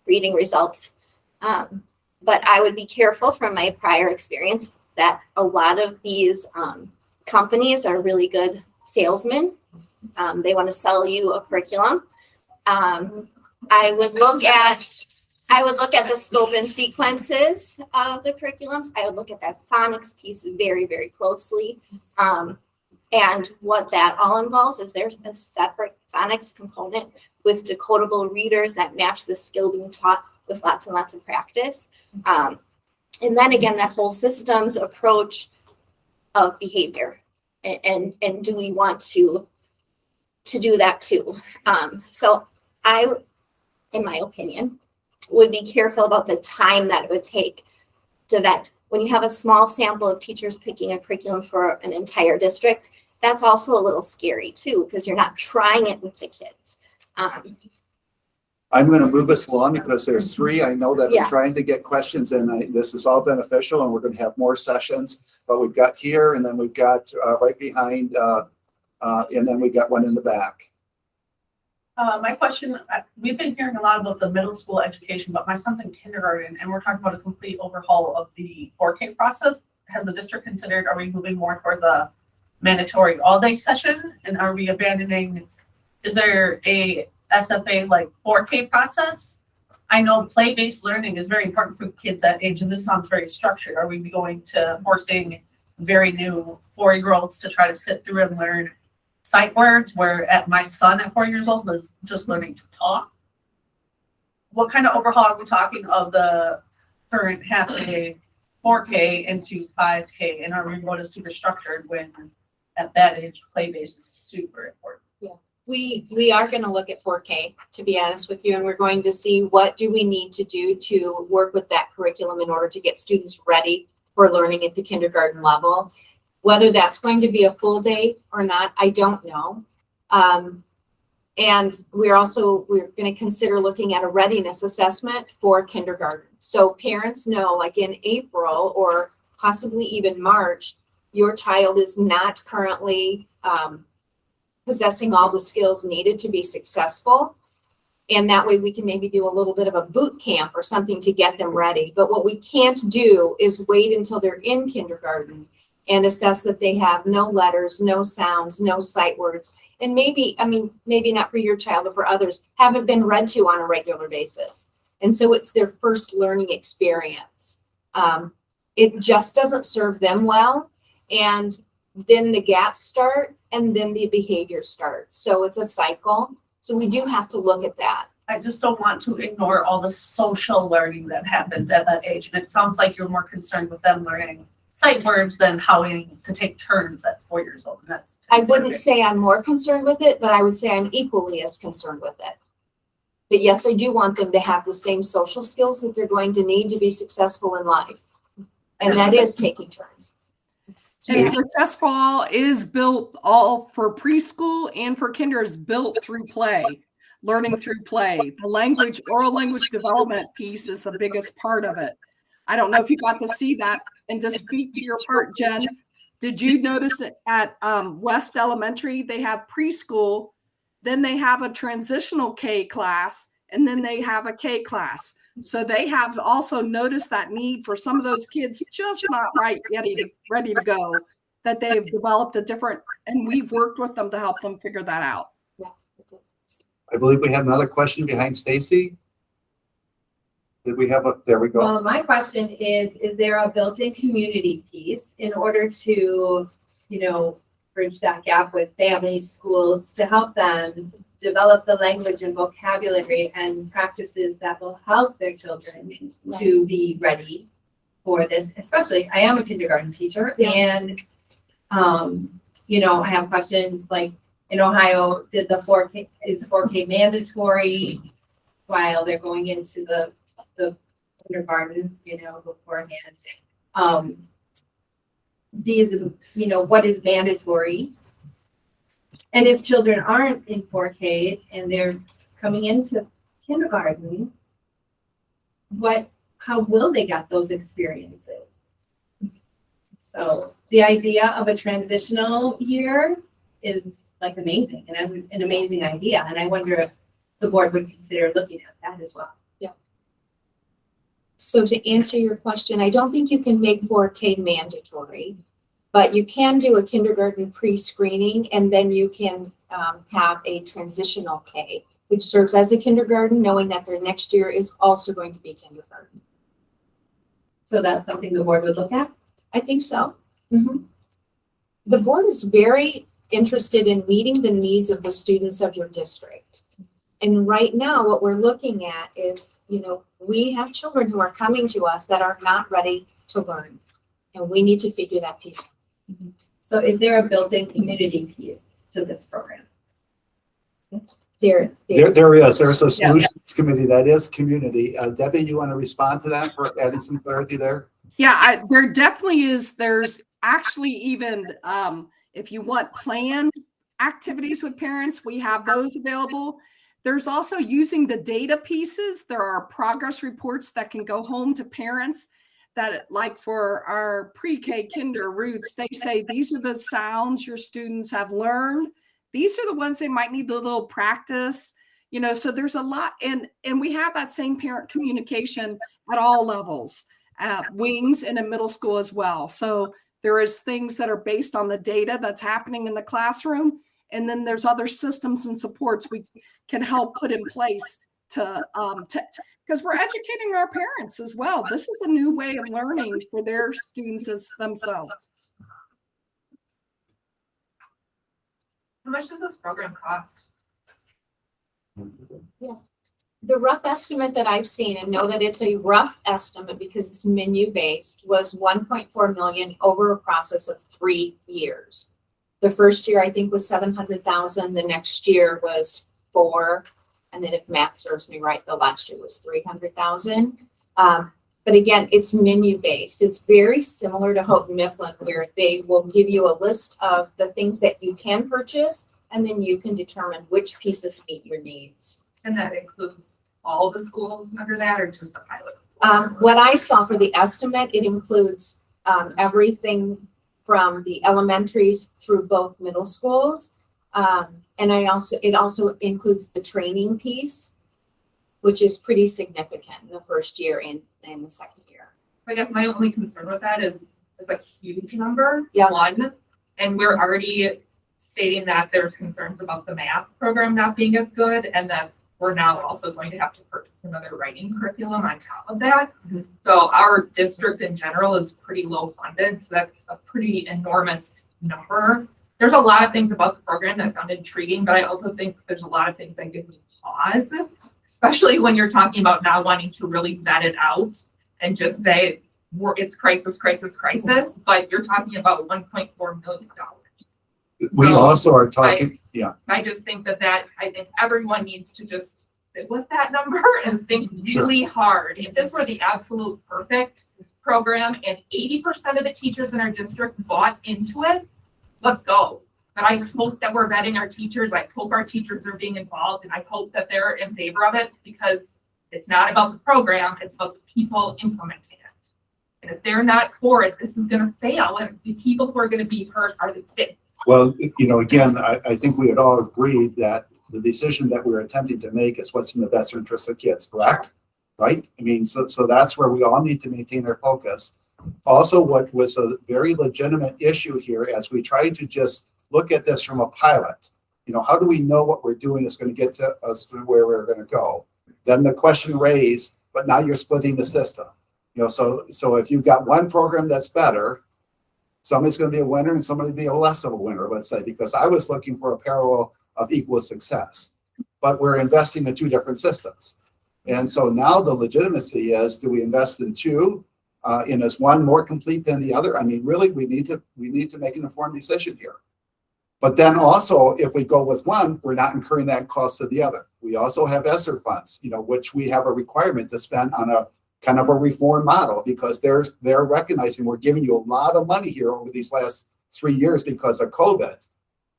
reading results. But I would be careful from my prior experience that a lot of these companies are really good salesmen. They want to sell you a curriculum. I would look at the scope and sequences of the curriculums. I would look at that phonics piece very, very closely. And what that all involves is there's a separate phonics component with decodable readers that match the skill being taught with lots and lots of practice. And then again, that whole systems approach of behavior. And do we want to do that too? So I, in my opinion, would be careful about the time that it would take to vet. When you have a small sample of teachers picking a curriculum for an entire district, that's also a little scary too, because you're not trying it with the kids. I'm going to move us along because there's three. I know that Yeah. we're trying to get questions and this is all beneficial and we're going to have more sessions, but we've got here and then we've got right behind and then we got one in the back. My question, we've been hearing a lot about the middle school education, but my son's in kindergarten and we're talking about a complete overhaul of the 4K process. Has the district considered, are we moving more towards a mandatory all-day session? And are we abandoning, is there a SFA like 4K process? I know play-based learning is very important for kids that age, and this sounds very structured. Are we going to forcing very new 4-year-olds to try to sit through and learn sight words, where at my son at 4 years old was just learning to talk? What kind of overhaul are we talking of the current half-day 4K into 5K? And are we going to super structured when at that age play-based is super important? We are going to look at 4K, to be honest with you, and we're going to see what do we need to do to work with that curriculum in order to get students ready for learning at the kindergarten level. Whether that's going to be a full day or not, I don't know. And we're going to consider looking at a readiness assessment for kindergarten. So parents know, like in April or possibly even March, your child is not currently possessing all the skills needed to be successful. And that way we can maybe do a little bit of a boot camp or something to get them ready. But what we can't do is wait until they're in kindergarten and assess that they have no letters, no sounds, no sight words. And maybe not for your child, but for others, haven't been read to on a regular basis. And so it's their first learning experience. It just doesn't serve them well. And then the gaps start and then the behavior starts. So it's a cycle. So we do have to look at that. I just don't want to ignore all the social learning that happens at that age. And it sounds like you're more concerned with them learning sight words than how to take turns at 4 years old. And that's I wouldn't say I'm more concerned with it, but I would say I'm equally as concerned with it. But yes, I do want them to have the same social skills that they're going to need to be successful in life. And that is taking turns. And Successful is built all for preschool and for kinder is built through play, learning through play. The oral language development piece is the biggest part of it. I don't know if you got to see that. And to speak to your part, Jen, did you notice it at West Elementary? They have preschool, then they have a transitional K class, and then they have a K class. So they have also noticed that need for some of those kids just not ready to go, that they've developed a different, and we've worked with them to help them figure that out. I believe we have another question behind Stacy. Did we have there we go. Well, my question is there a built-in community piece in order to, bridge that gap with families, schools, to help them develop the language and vocabulary and practices that will help their children to be ready for this? Especially, I am a kindergarten teacher, and I have questions like in Ohio, is 4K mandatory while they're going into the kindergarten, beforehand. These, what is mandatory? And if children aren't in 4K and they're coming into kindergarten, how will they get those experiences? So the idea of a transitional year is like amazing, and an amazing idea. And I wonder if the board would consider looking at that as well. So to answer your question, I don't think you can make 4K mandatory, but you can do a kindergarten pre-screening, and then you can have a transitional K, which serves as a kindergarten, knowing that their next year is also going to be kindergarten. So that's something the board would look at? I think so. The board is very interested in meeting the needs of the students of your district. And right now, what we're looking at is, we have children who are coming to us that are not ready to learn. And we need to figure that piece out. So is there a built-in community piece to this program? There is. There's a solutions committee that is community. Debbie, you want to respond to that for adding some clarity there? Yeah, there definitely is. There's actually even, if you want planned activities with parents, we have those available. There's also using the data pieces. There are progress reports that can go home to parents that, like for our pre-K kinder roots, they say, these are the sounds your students have learned. These are the ones they might need a little practice, so there's a lot. And we have that same parent communication at all levels, wings and in middle school as well. So there is things that are based on the data that's happening in the classroom. And then there's other systems and supports we can help put in place to because we're educating our parents as well. This is a new way of learning for their students as themselves. How much does this program cost? The rough estimate that I've seen, and know that it's a rough estimate because it's menu based, was 1.4 million over a process of 3 years. The first year I think was 700,000. The next year was 4, and then if math serves me right, the last year was 300,000. But again, it's menu based. It's very similar to Hope Mifflin, where they will give you a list of the things that you can purchase, and then you can determine which pieces meet your needs. And that includes all the schools under that, or just the pilot schools? What I saw for the estimate, it includes everything from the elementaries through both middle schools. And it also includes the training piece, which is pretty significant the first year and the second year. I guess my only concern with that is it's a huge number, Yeah. one, and we're already stating that there's concerns about the math program not being as good, and that we're now also going to have to purchase another writing curriculum on top of that. So our district in general is pretty low funded, so that's a pretty enormous number. There's a lot of things about the program that sound intriguing, but I also think there's a lot of things that give me pause, especially when you're talking about now wanting to really vet it out and just say, it's crisis, but you're talking about $1.4 million. We also are talking, I just think I think everyone needs to just sit with that number and think really hard. If this were the absolute perfect program and 80% of the teachers in our district bought into it, let's go. But I hope that we're vetting our teachers. I hope our teachers are being involved, and I hope that they're in favor of it, because it's not about the program, it's about the people implementing it. And if they're not for it, this is going to fail, and the people who are going to be hurt are the kids. Well, again, I think we would all agree that the decision that we're attempting to make is what's in the best interest of kids, correct? Right? I mean, so that's where we all need to maintain our focus. Also, what was a very legitimate issue here, as we try to just look at this from a pilot, how do we know what we're doing is going to get to us to where we're going to go? Then the question raised, but now you're splitting the system. So if you've got one program that's better, somebody's going to be a winner and somebody will be a less of a winner, let's say, because I was looking for a parallel of equal success, but we're investing in 2 different systems. And so now the legitimacy is, do we invest in 2? And is one more complete than the other? I mean, really, we need to make an informed decision here. But then also, if we go with one, we're not incurring that cost of the other. We also have ESSER funds, which we have a requirement to spend on a kind of a reform model, because they're recognizing we're giving you a lot of money here over these last 3 years because of COVID,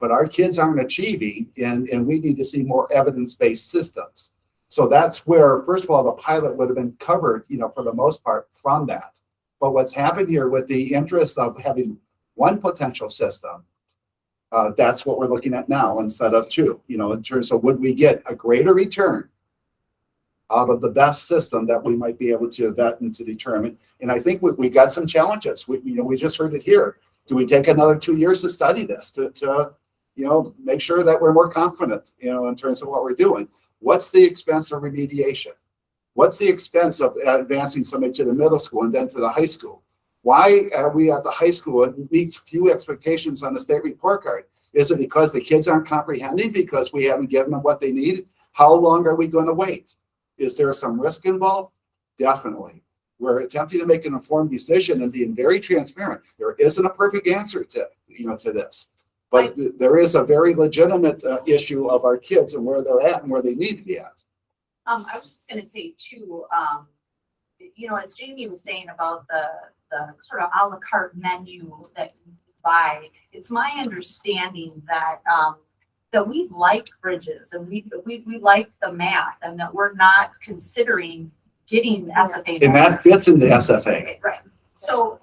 but our kids aren't achieving, and we need to see more evidence-based systems. So that's where, first of all, the pilot would have been covered, for the most part from that. But what's happened here with the interest of having one potential system, that's what we're looking at now instead of two, in terms of would we get a greater return out of the best system that we might be able to vet and to determine. And I think we got some challenges. We just heard it here. Do we take another 2 years to study this to make sure that we're more confident, in terms of what we're doing? What's the expense of remediation? What's the expense of advancing somebody to the middle school and then to the high school? Why are we at the high school and meets few expectations on the state report card? Is it because the kids aren't comprehending because we haven't given them what they need? How long are we going to wait? Is there some risk involved? Definitely. We're attempting to make an informed decision and being very transparent. There isn't a perfect answer to this, but there is a very legitimate issue of our kids and where they're at and where they need to be at. I was just gonna say too, as Jamie was saying about the sort of a la carte menu that you buy, it's my understanding that that we like bridges and we like the math, and that we're not considering getting SFA. And that fits in the SFA. Right. So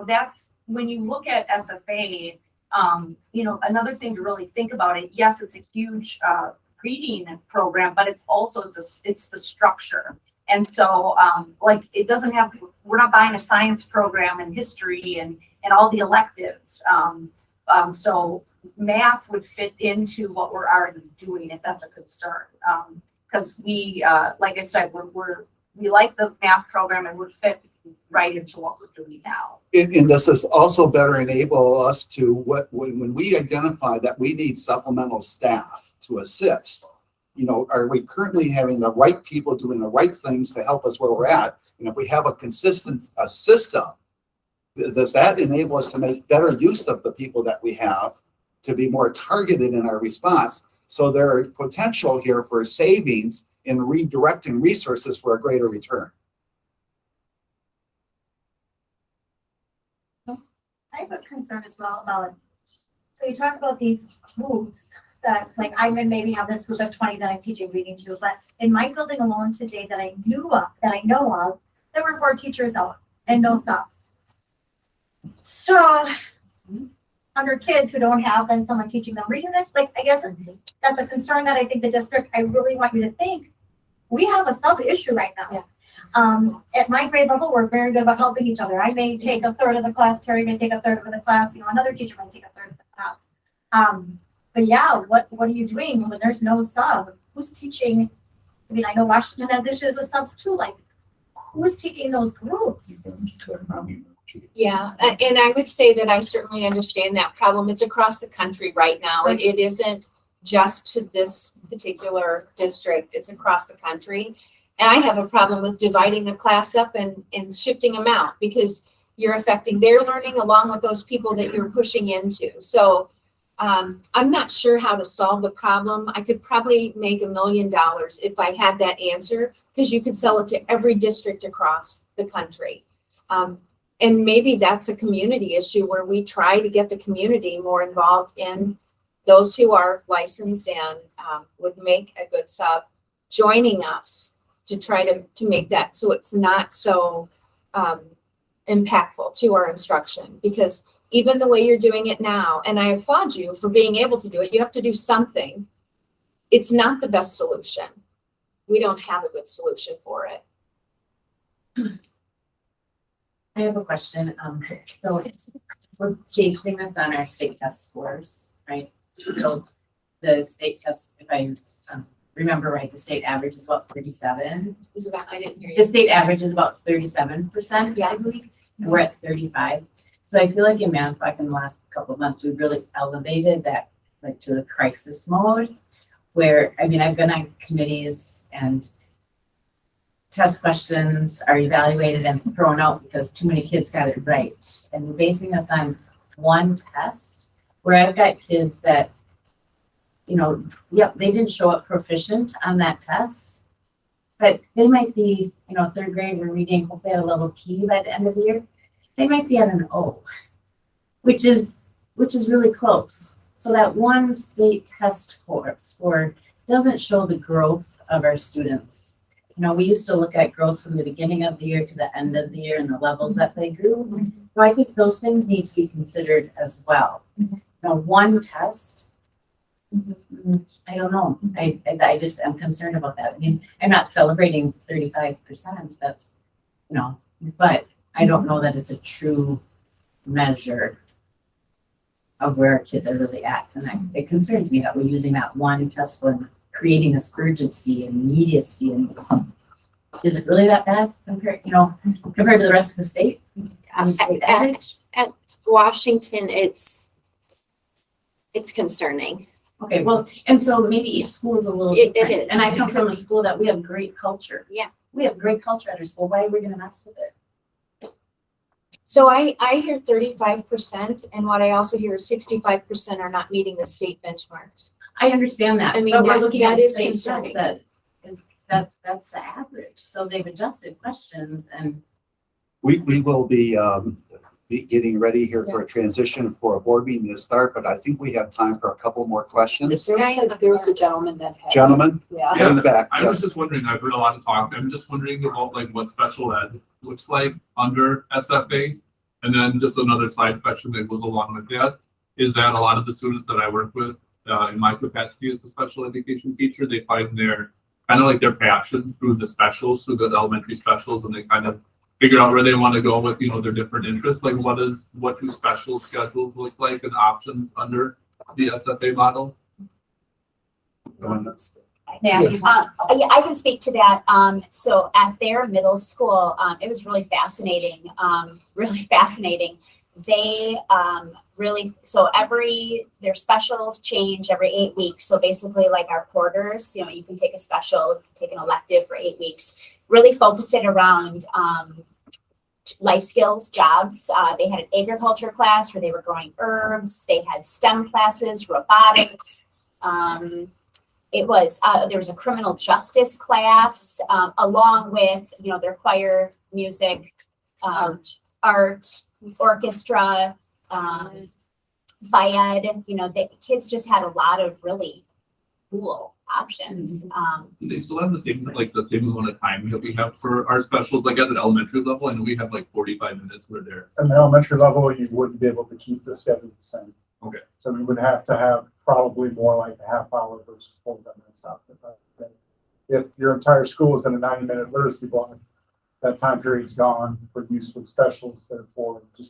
that's when you look at SFA, another thing to really think about it. Yes, it's a huge reading program, but it's also it's the structure. And so it doesn't have, we're not buying a science program and history and all the electives. So math would fit into what we're already doing if that's a concern. Because we, like I said, we like the math program and would fit right into what we're doing now. And this is also better enable us to when we identify that we need supplemental staff to assist, are we currently having the right people doing the right things to help us where we're at? And if we have a consistent system, does that enable us to make better use of the people that we have, to be more targeted in our response? So there is potential here for savings in redirecting resources for a greater return. I have a concern as well about, so you talk about these groups that, like, I would maybe have this group of 20 that I'm teaching reading to, but in my building alone today that I know of, there were 4 teachers out and no subs. So 100 kids who don't have then someone teaching them reading this, I guess that's a concern that I think the district, I really want you to think, we have a sub issue right now. Yeah. At my grade level, we're very good about helping each other. I may take a third of the class, Terry may take a third of the class, another teacher might take a third of the class. But yeah, what are you doing when there's no sub? Who's teaching? I mean, I know Washington has issues with subs too, who's taking those groups? Yeah, and I would say that I certainly understand that problem. It's across the country right now. It isn't just to this particular district, it's across the country. And I have a problem with dividing a class up and shifting them out, because you're affecting their learning along with those people that you're pushing into. So I'm not sure how to solve the problem. I could probably make $1 million if I had that answer, because you could sell it to every district across the country. And maybe that's a community issue where we try to get the community more involved in those who are licensed and would make a good sub joining us to try to make that so it's not so impactful to our instruction. Because even the way you're doing it now, and I applaud you for being able to do it, you have to do something. It's not the best solution. We don't have a good solution for it. I have a question. So we're basing this on our state test scores, right? So the state test, if I remember right, the state average is about 37. I didn't hear you. The state average is about 37%, I believe. And we're at 35. So I feel like in Manitowoc in the last couple of months, we've really elevated that to the crisis mode, where, I mean, I've been on committees and test questions are evaluated and thrown out because too many kids got it right. And we're basing this on one test where I've got kids that, they didn't show up proficient on that test, but they might be, third grade, we're reading hopefully at a level P by the end of the year. They might be at an O, which is really close. So that one state test score doesn't show the growth of our students. We used to look at growth from the beginning of the year to the end of the year and the levels that they grew. So I think those things need to be considered as well. Now, one test, I don't know. I just am concerned about that. I mean, I'm not celebrating 35%. That's, but I don't know that it's a true measure of where our kids are really at. And it concerns me that we're using that one test score and creating this urgency and immediacy. And is it really that bad compared to the rest of the state? At Washington, it's concerning. Okay, well, and so maybe each school is a little It different. is. And I come from a school that we have great culture. Yeah. We have great culture at our school. Why are we gonna mess with it? So I hear 35%, and what I also hear is 65% are not meeting the state benchmarks. I understand that. I mean, but we're that- looking that at is state concerning. tests that's the average. So they've adjusted questions and We will be getting ready here for a transition for a board meeting to start, but I think we have time for a couple more questions. There was a gentleman that had. Gentlemen, Yeah. in the back. I Yes. was just wondering, I've heard a lot of talk, I'm just wondering about like what special ed looks like under SFA. And then just another side question that goes along with that, is that a lot of the students that I work with, in my capacity as a special education teacher, they find their, kind of like their passion through the specials, through the elementary specials, and they kind of figure out where they want to go with, their different interests. Like what do special schedules look like and options under the SFA model? Yeah, I can speak to that. So at their middle school, it was really fascinating, They so their specials change every 8 weeks. So basically like our porters, you can take a special, take an elective for 8 weeks, really focused it around life skills, jobs. They had an agriculture class where they were growing herbs. They had STEM classes, robotics. There was a criminal justice class, along with, their choir, music, art, orchestra, FIAD, the kids just had a lot of really cool options. They still have the same amount of time that we have for our specials, like at the elementary level, and we have like 45 minutes where they're. At the elementary level, you wouldn't be able to keep the schedule the same. Okay. So we would have to have probably more like a half hour versus 45 minutes out. If your entire school is in a 90-minute literacy block, that time period's gone for use with specials, therefore you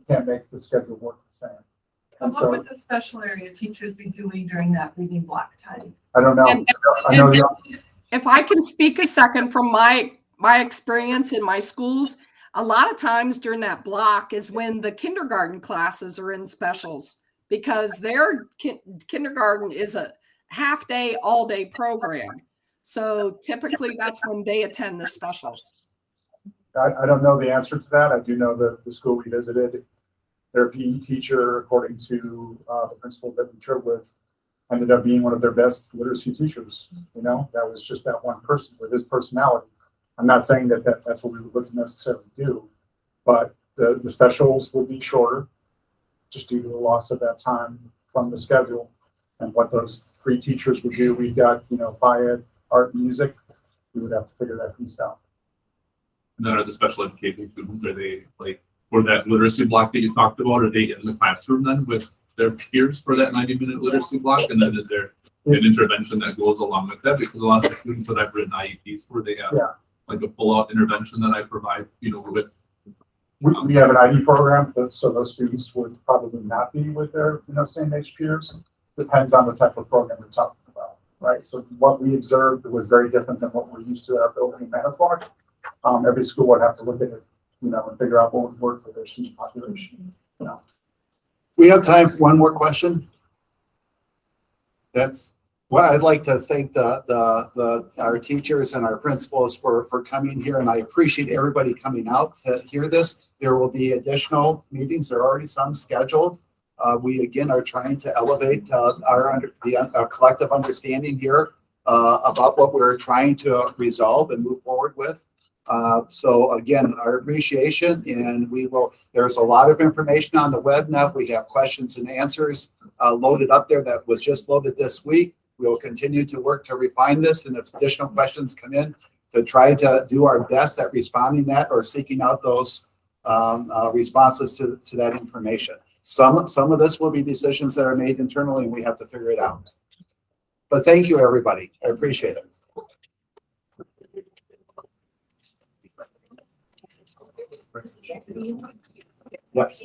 can't make the schedule work the same. So what would the special area teachers be doing during that reading block time? I don't know. I know If I can speak a second from my experience in my schools, a lot of times during that block is when the kindergarten classes are in specials, because their kindergarten is a half day, all day program. So typically that's when they attend the specials. I don't know the answer to that. I do know that the school we visited, their PE teacher, according to the principal that we toured with, ended up being one of their best literacy teachers. That was just that one person with his personality. I'm not saying that's what we would look to necessarily do, but the specials would be shorter just due to the loss of that time from the schedule and what those three teachers would do. We got, FIAD, art, and music. We would have to figure that piece out. And then are the special education students, are they like for that literacy block that you talked about, are they in the classroom then with their peers for that 90-minute literacy block? And then is there an intervention that goes along with that? Because a lot of the students that I've written IEPs for, they have like a full-out intervention that I provide, with. We have an ID program, so those students would probably not be with their, same age peers. Depends on the type of program we're talking about, right? So what we observed was very different than what we're used to at our building in Manitowoc. Every school would have to look at it, and figure out what would work for their student population. We have time for one more question. I'd like to thank our teachers and our principals for coming here, and I appreciate everybody coming out to hear this. There will be additional meetings. There are already some scheduled. We again are trying to elevate our collective understanding here about what we're trying to resolve and move forward with. So again, our appreciation, and there's a lot of information on the web now. We have questions and answers loaded up there that was just loaded this week. We will continue to work to refine this, and if additional questions come in, to try to do our best at responding that or seeking out those responses to that information. Some of this will be decisions that are made internally, and we have to figure it out. But thank you, everybody. I appreciate it. Yes.